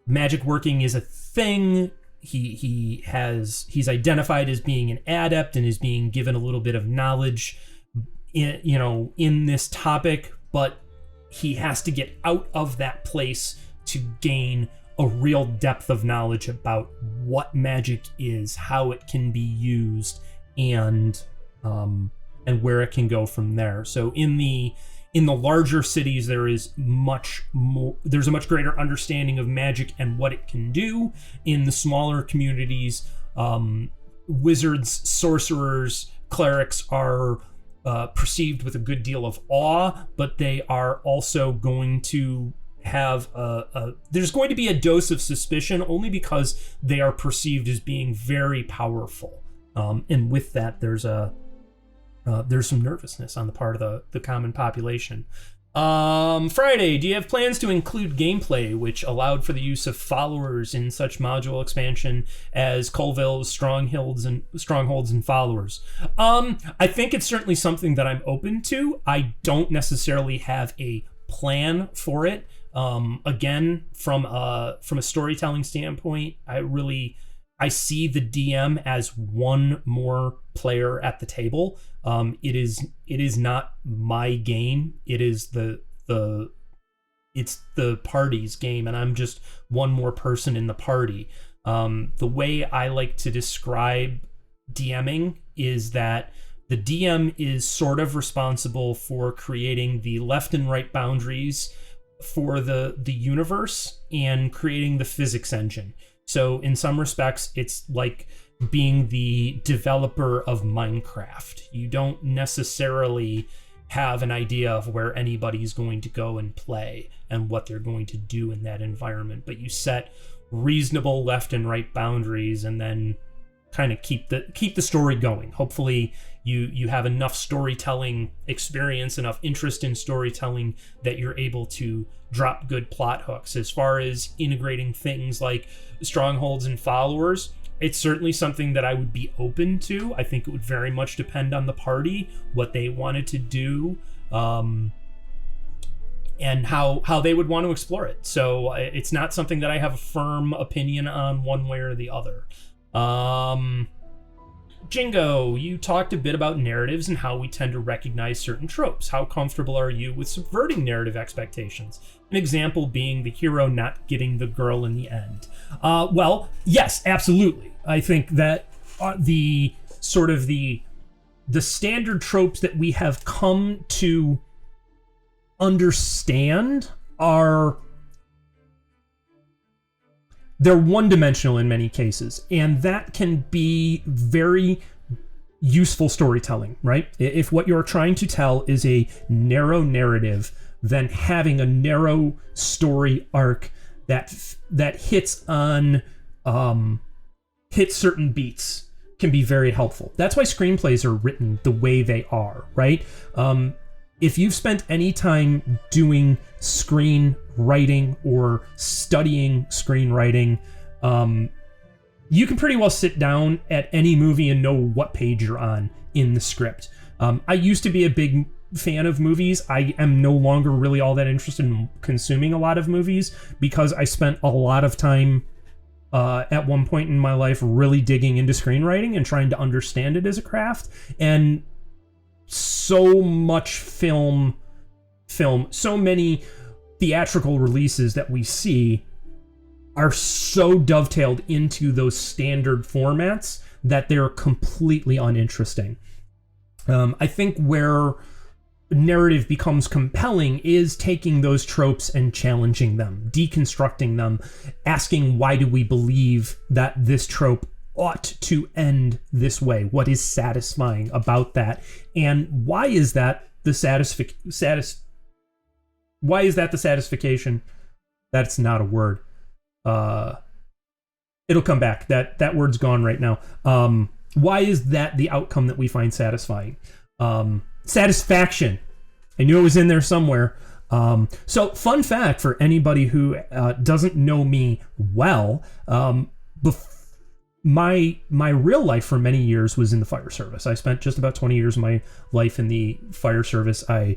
magic working is a thing. He's identified as being an adept and is being given a little bit of knowledge in this topic, but he has to get out of that place to gain a real depth of knowledge about what magic is, how it can be used, and where it can go from there. So in the larger cities, there's a much greater understanding of magic and what it can do. In the smaller communities, wizards, sorcerers, clerics are perceived with a good deal of awe, but they are also going to have there's going to be a dose of suspicion, only because they are perceived as being very powerful. And with that, there's some nervousness on the part of the common population. Friday, do you have plans to include gameplay which allowed for the use of followers in such module expansion as Colville's Strongholds and Followers? I think it's certainly something that I'm open to. I don't necessarily have a plan for it. Again, from a storytelling standpoint, I see the DM as one more player at the table. It is not my game. It's the party's game, and I'm just one more person in the party. The way I like to describe DMing is that the DM is sort of responsible for creating the left and right boundaries for the universe and creating the physics engine. So in some respects, it's like being the developer of Minecraft. You don't necessarily have an idea of where anybody's going to go and play and what they're going to do in that environment, but you set reasonable left and right boundaries and then kind of keep the story going. Hopefully you have enough storytelling experience, enough interest in storytelling that you're able to drop good plot hooks. As far as integrating things like Strongholds and Followers, it's certainly something that I would be open to. I think it would very much depend on the party, what they wanted to do, and how they would want to explore it. So it's not something that I have a firm opinion on one way or the other. Jingo, you talked a bit about narratives and how we tend to recognize certain tropes. How comfortable are you with subverting narrative expectations? An example being the hero not getting the girl in the end. Well, yes, absolutely. I think that the standard tropes that we have come to understand they're one-dimensional in many cases, and that can be very useful storytelling, right? If what you're trying to tell is a narrow narrative, then having a narrow story arc that hits certain beats can be very helpful. That's why screenplays are written the way they are, right? If you've spent any time doing screenwriting or studying screenwriting, you can pretty well sit down at any movie and know what page you're on in the script. I used to be a big fan of movies. I am no longer really all that interested in consuming a lot of movies because I spent a lot of time at one point in my life really digging into screenwriting and trying to understand it as a craft. And so much film, so many theatrical releases that we see are so dovetailed into those standard formats that they're completely uninteresting. I think where narrative becomes compelling is taking those tropes and challenging them, deconstructing them, asking why do we believe that this trope ought to end this way? What is satisfying about that? And why is that the satisfaction? That's not a word. It'll come back. That word's gone right now. Why is that the outcome that we find satisfying? Satisfaction. I knew it was in there somewhere. So fun fact for anybody who doesn't know me well, my real life for many years was in the fire service. I spent just about 20 years of my life in the fire service. I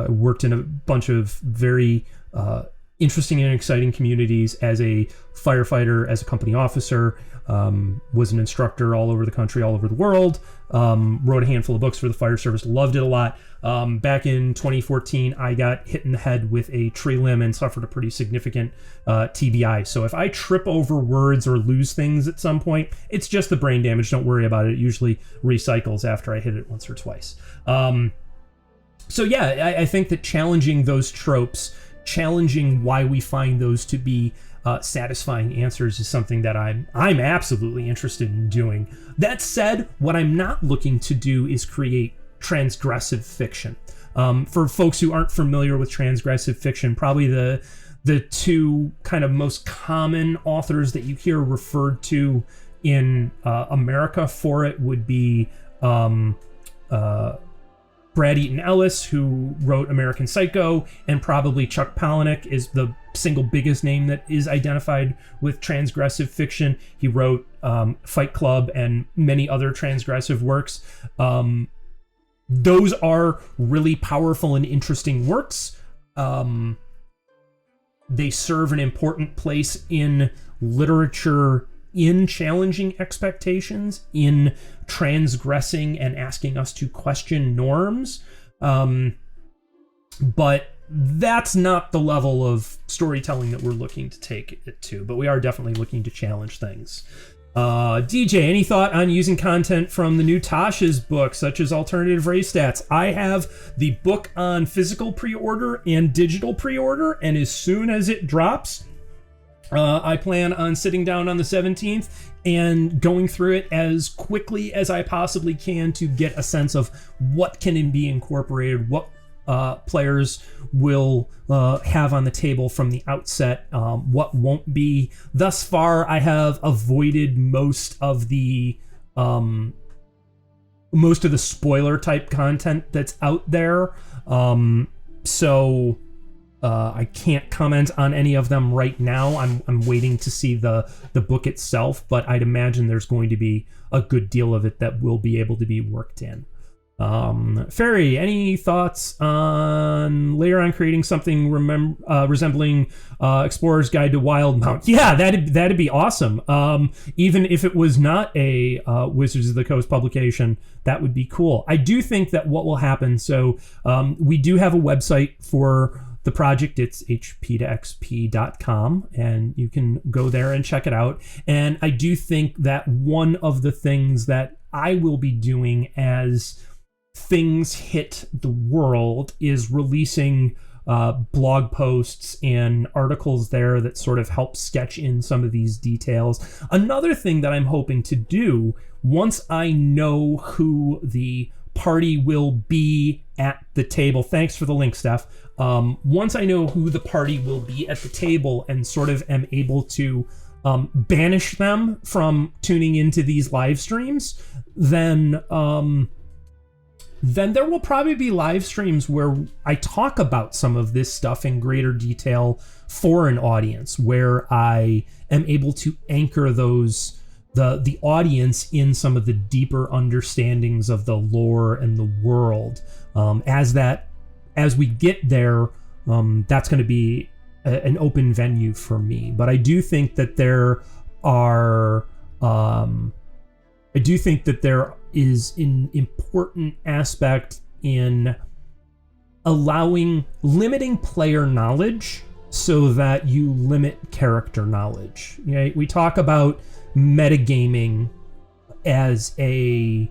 worked in a bunch of very interesting and exciting communities as a firefighter, as a company officer, was an instructor all over the country, all over the world, wrote a handful of books for the fire service, loved it a lot. Back in 2014, I got hit in the head with a tree limb and suffered a pretty significant TBI. So if I trip over words or lose things at some point, it's just the brain damage. Don't worry about it. It usually recycles after I hit it once or twice. So yeah, I think that challenging those tropes, challenging why we find those to be satisfying answers is something that I'm absolutely interested in doing. That said, what I'm not looking to do is create transgressive fiction. For folks who aren't familiar with transgressive fiction, probably the two kind of most common authors that you hear referred to in America for it would be Brad Eaton Ellis, who wrote American Psycho, and probably Chuck Palahniuk is the single biggest name that is identified with transgressive fiction. He wrote Fight Club and many other transgressive works. Those are really powerful and interesting works. They serve an important place in literature, in challenging expectations, in transgressing and asking us to question norms. But that's not the level of storytelling that we're looking to take it to, but we are definitely looking to challenge things. DJ, any thought on using content from the new Tasha's book, such as alternative race stats? I have the book on physical pre-order and digital pre-order, and as soon as it drops, I plan on sitting down on the 17th and going through it as quickly as I possibly can to get a sense of what can be incorporated, what players will have on the table from the outset, what won't be. Thus far, I have avoided most of the spoiler type content that's out there. So I can't comment on any of them right now. I'm waiting to see the book itself, but I'd imagine there's going to be a good deal of it that will be able to be worked in. Ferry, any thoughts on later on creating something resembling Explorer's Guide to Wildemount? Yeah, that'd be awesome. Even if it was not a Wizards of the Coast publication, that would be cool. I do think that what will happen, so we do have a website for the project. It's hp2xp.com, and you can go there and check it out. And I do think that one of the things that I will be doing as things hit the world is releasing blog posts and articles there that sort of help sketch in some of these details. Another thing that I'm hoping to do, once I know who the party will be at the table, thanks for the link, Steph. Once I know who the party will be at the table and sort of am able to banish them from tuning into these live streams, then there will probably be live streams where I talk about some of this stuff in greater detail for an audience, where I am able to anchor those the audience in some of the deeper understandings of the lore and the world. As we get there, that's going to be an open venue for me. But I do think that there is an important aspect in limiting player knowledge so that you limit character knowledge. We talk about metagaming as a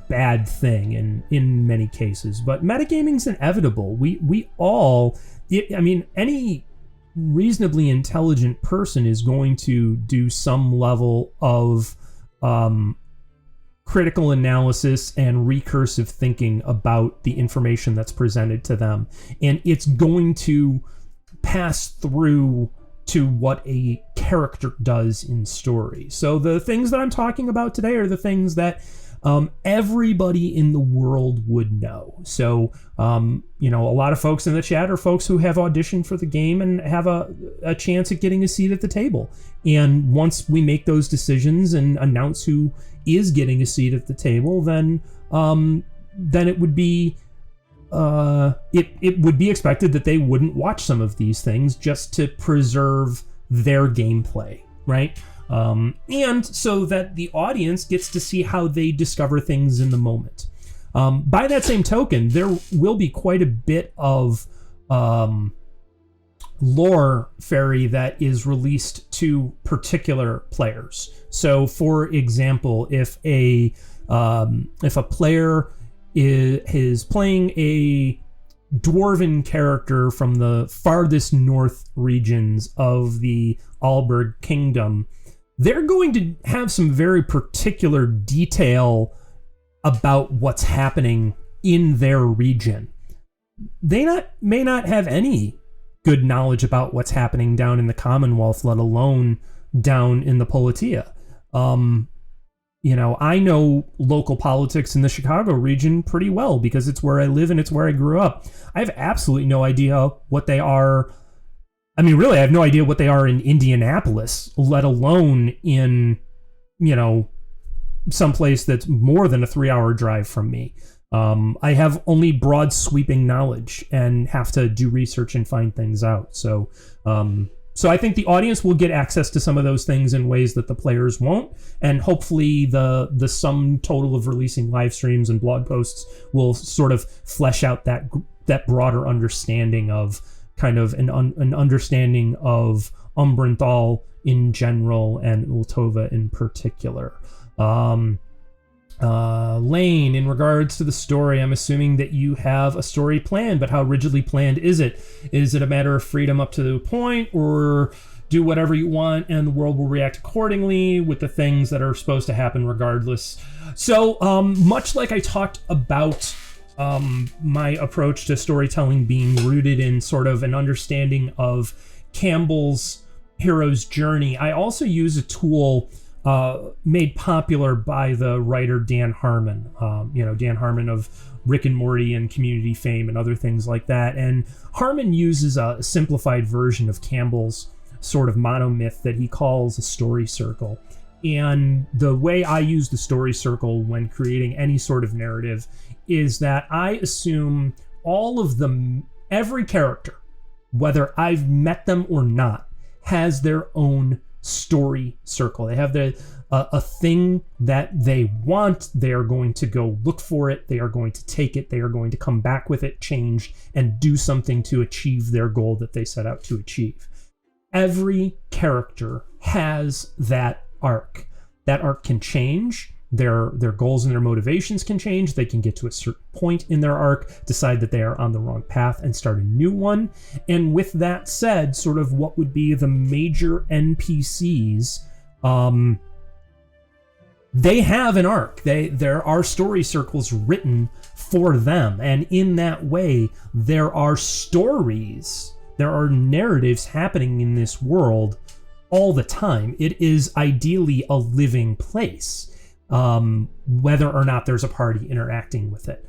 bad thing in many cases, but metagaming's inevitable. We all, any reasonably intelligent person is going to do some level of critical analysis and recursive thinking about the information that's presented to them, and it's going to pass through to what a character does in story. So the things that I'm talking about today are the things that everybody in the world would know. So, a lot of folks in the chat are folks who have auditioned for the game and have a chance at getting a seat at the table. And once we make those decisions and announce who is getting a seat at the table, then it would be it would be expected that they wouldn't watch some of these things just to preserve their gameplay, right? And so that the audience gets to see how they discover things in the moment. By that same token, there will be quite a bit of lore fairy that is released to particular players. So, for example, if a player is playing a dwarven character from the farthest north regions of the Alberg Kingdom, they're going to have some very particular detail about what's happening in their region. They may not have any good knowledge about what's happening down in the Commonwealth, let alone down in the Politeia. I know local politics in the Chicago region pretty well because it's where I live and it's where I grew up. I have absolutely no idea what they are. Really, I have no idea what they are in Indianapolis, let alone in, someplace that's more than a 3-hour drive from me. I have only broad sweeping knowledge and have to do research and find things out. So I think the audience will get access to some of those things in ways that the players won't. And hopefully the sum total of releasing live streams and blog posts will sort of flesh out that broader understanding of kind of an understanding of Umbranthal in general and Ultova in particular. Lane, in regards to the story, I'm assuming that you have a story planned, but how rigidly planned is it? Is it a matter of freedom up to the point, or do whatever you want and the world will react accordingly with the things that are supposed to happen regardless? So much like I talked about my approach to storytelling being rooted in sort of an understanding of Campbell's hero's journey, I also use a tool made popular by the writer Dan Harmon. Dan Harmon of Rick and Morty and Community fame and other things like that. And Harmon uses a simplified version of Campbell's sort of monomyth that he calls a story circle. And the way I use the story circle when creating any sort of narrative is that I assume every character, whether I've met them or not, has their own story circle. They have a thing that they want. They are going to go look for it. They are going to take it. They are going to come back with it changed and do something to achieve their goal that they set out to achieve. Every character has that arc. That arc can change. Their goals and their motivations can change. They can get to a certain point in their arc, decide that they are on the wrong path, and start a new one. And with that said, sort of what would be the major NPCs, they have an arc. There are story circles written for them. And in that way, there are stories, there are narratives happening in this world all the time. It is ideally a living place. Whether or not there's a party interacting with it.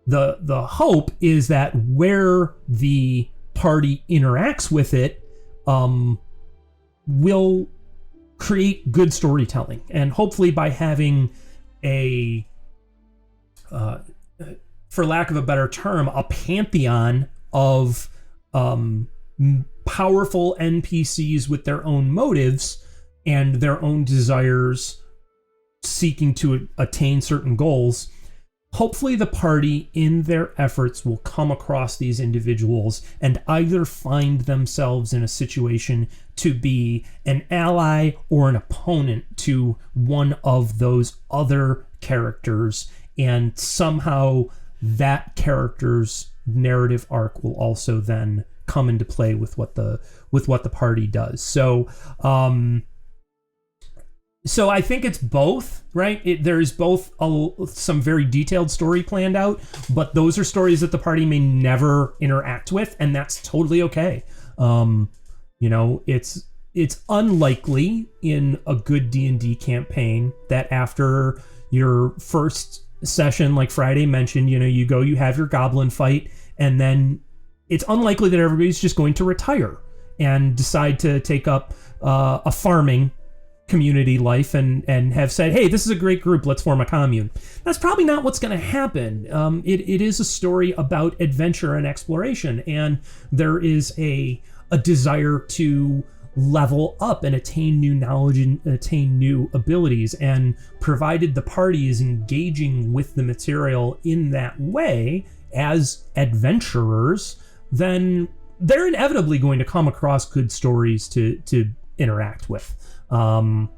The hope is that where the party interacts with it will create good storytelling. And hopefully by having a, for lack of a better term, a pantheon of powerful NPCs with their own motives and their own desires seeking to attain certain goals, hopefully the party in their efforts will come across these individuals and either find themselves in a situation to be an ally or an opponent to one of those other characters, and somehow that character's narrative arc will also then come into play with what the party does. So so I think it's both, right? There's both some very detailed story planned out, but those are stories that the party may never interact with, and that's totally okay. It's unlikely in a good D&D campaign that after your first session, like Friday mentioned, you have your goblin fight, and then it's unlikely that everybody's just going to retire and decide to take up a farming community life and have said, hey, this is a great group, let's form a commune. That's probably not what's going to happen. It is a story about adventure and exploration, and there is a desire to level up and attain new knowledge and attain new abilities, and provided the party is engaging with the material in that way as adventurers, then they're inevitably going to come across good stories to interact with. So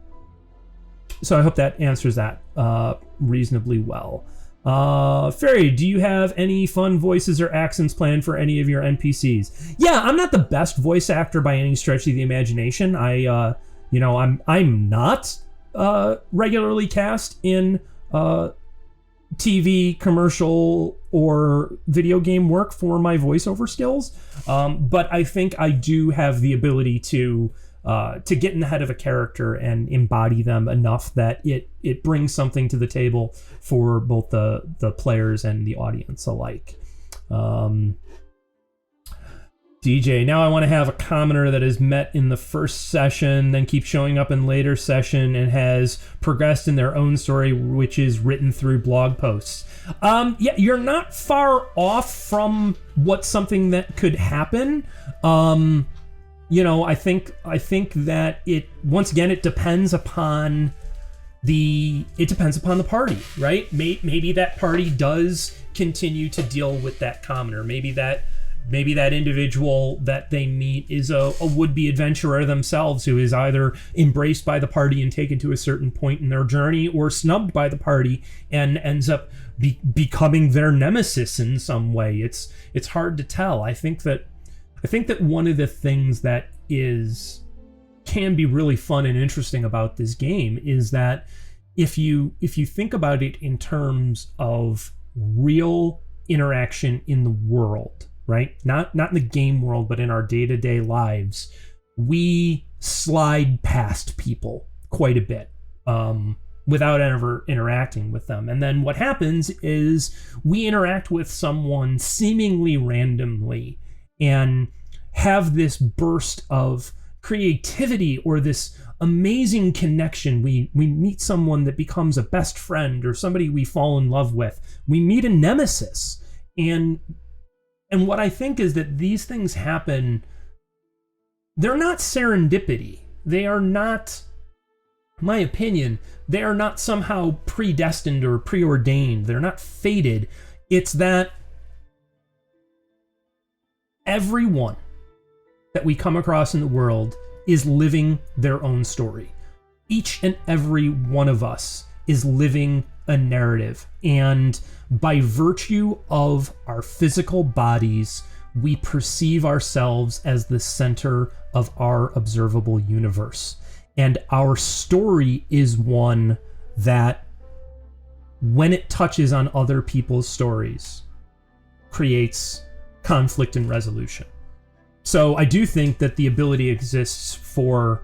I hope that answers that reasonably well. Fairy, do you have any fun voices or accents planned for any of your NPCs? Yeah, I'm not the best voice actor by any stretch of the imagination. I'm not regularly cast in TV, commercial, or video game work for my voiceover skills. But I think I do have the ability to get in the head of a character and embody them enough that it brings something to the table for both the players and the audience alike. DJ, now I want to have a commoner that is met in the first session, then keeps showing up in later session and has progressed in their own story, which is written through blog posts. Yeah, you're not far off from what's something that could happen. I think that it, once again, it depends upon the party, right? Maybe that party does continue to deal with that commoner. Maybe that individual that they meet is a would-be adventurer themselves who is either embraced by the party and taken to a certain point in their journey, or snubbed by the party and ends up becoming their nemesis in some way. It's hard to tell. I think that one of the things that can be really fun and interesting about this game is that if you think about it in terms of real interaction in the world, right? Not in the game world, but in our day-to-day lives, we slide past people quite a bit without ever interacting with them. And then what happens is we interact with someone seemingly randomly and have this burst of creativity or this amazing connection. We meet someone that becomes a best friend or somebody we fall in love with. We meet a nemesis. And what I think is that these things happen, they're not serendipity. They are not, in my opinion, they are not somehow predestined or preordained. They're not fated. It's that everyone that we come across in the world is living their own story. Each and every one of us is living a narrative, and by virtue of our physical bodies, we perceive ourselves as the center of our observable universe. And our story is one that, when it touches on other people's stories, creates conflict and resolution. So I do think that the ability exists for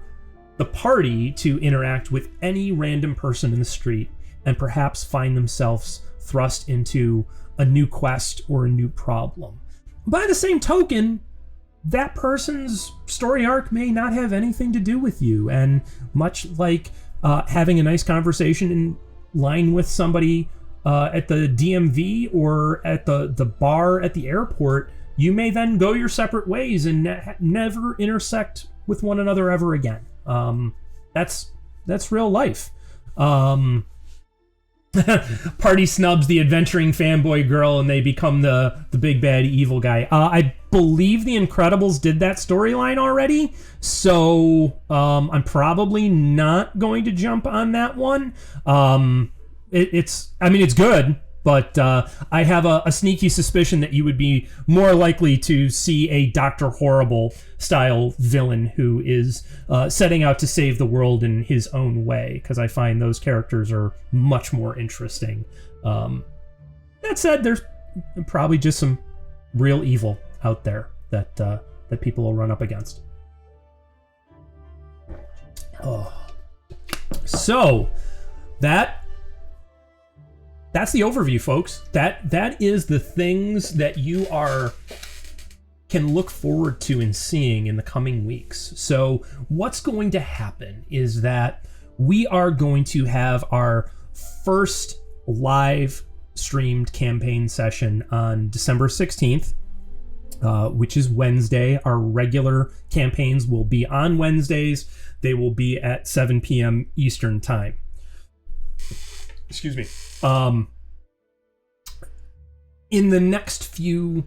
the party to interact with any random person in the street and perhaps find themselves thrust into a new quest or a new problem. By the same token, that person's story arc may not have anything to do with you. And much like having a nice conversation in line with somebody at the DMV or at the bar at the airport, you may then go your separate ways and never intersect with one another ever again. That's real life. Party snubs the adventuring fanboy girl and they become the big bad evil guy. I believe the Incredibles did that storyline already, so I'm probably not going to jump on that one. It's good, but I have a sneaky suspicion that you would be more likely to see a Dr. Horrible style villain who is setting out to save the world in his own way, because I find those characters are much more interesting. That said, there's probably just some real evil out there that people will run up against. So that's the overview, folks. That is the things that you can look forward to and seeing in the coming weeks. So what's going to happen is that we are going to have our first live streamed campaign session on December 16th, which is Wednesday. Our regular campaigns will be on Wednesdays. They will be at 7 p.m. Eastern time. Excuse me. In the next few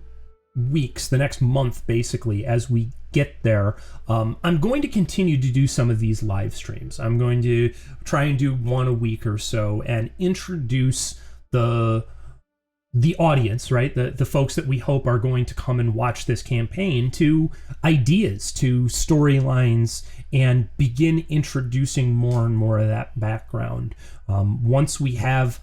weeks, the next month, basically, as we get there, I'm going to continue to do some of these live streams. I'm going to try and do one a week or so and introduce the audience, right? The folks that we hope are going to come and watch this campaign to ideas, to storylines, and begin introducing more and more of that background. Once we have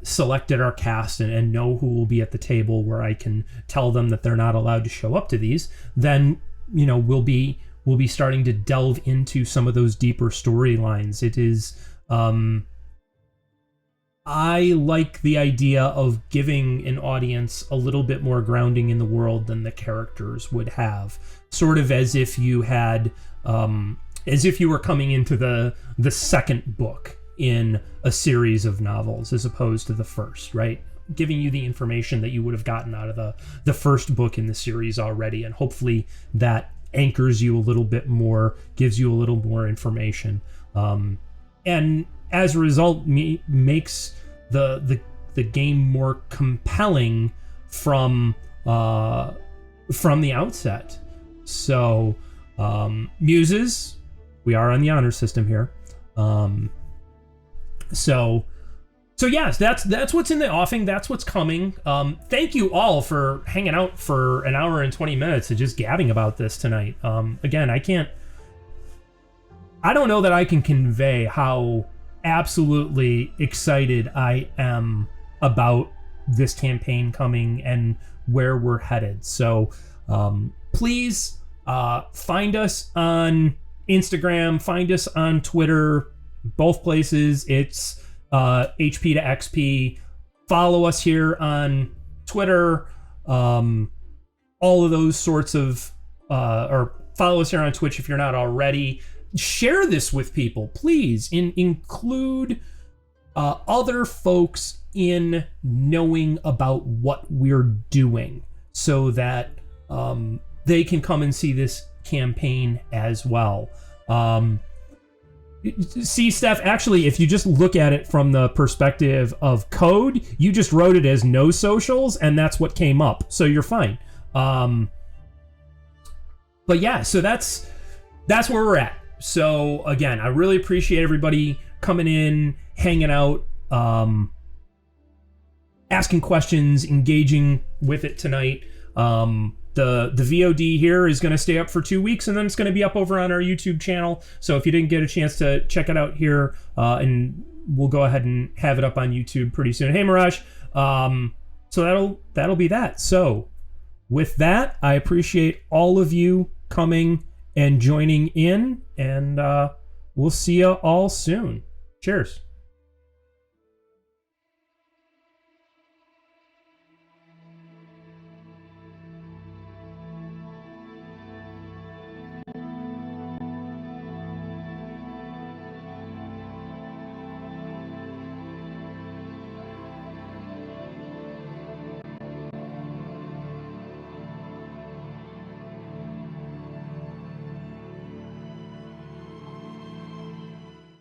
selected our cast and know who will be at the table, where I can tell them that they're not allowed to show up to these, then we'll be starting to delve into some of those deeper storylines. It is I like the idea of giving an audience a little bit more grounding in the world than the characters would have, sort of as if you had as if you were coming into the second book in a series of novels as opposed to the first, right? Giving you the information that you would have gotten out of the first book in the series already, and hopefully that anchors you a little bit more, gives you a little more information, and as a result makes the game more compelling from the outset. So muses, we are on the honor system here. So yes, that's what's in the offing. That's what's coming. Thank you all for hanging out for an hour and 20 minutes and just gabbing about this tonight. Again, I don't know that I can convey how absolutely excited I am about this campaign coming and where we're headed. So please find us on Instagram, find us on Twitter, both places. It's HP to XP. Follow us here on Twitter, all of those sorts of, or follow us here on Twitch if you're not already. Share this with people, please. Include other folks in knowing about what we're doing, so that they can come and see this campaign as well. See, Steph, actually, if you just look at it from the perspective of code, you just wrote it as no socials, and that's what came up. So you're fine. But yeah, so that's where we're at. So again, I really appreciate everybody coming in, hanging out, asking questions, engaging with it tonight. The VOD here is going to stay up for 2 weeks, and then it's going to be up over on our YouTube channel. So if you didn't get a chance to check it out here, and we'll go ahead and have it up on YouTube pretty soon. Hey, Mirage. So that'll be that. So with that, I appreciate all of you coming and joining in, and we'll see you all soon. Cheers.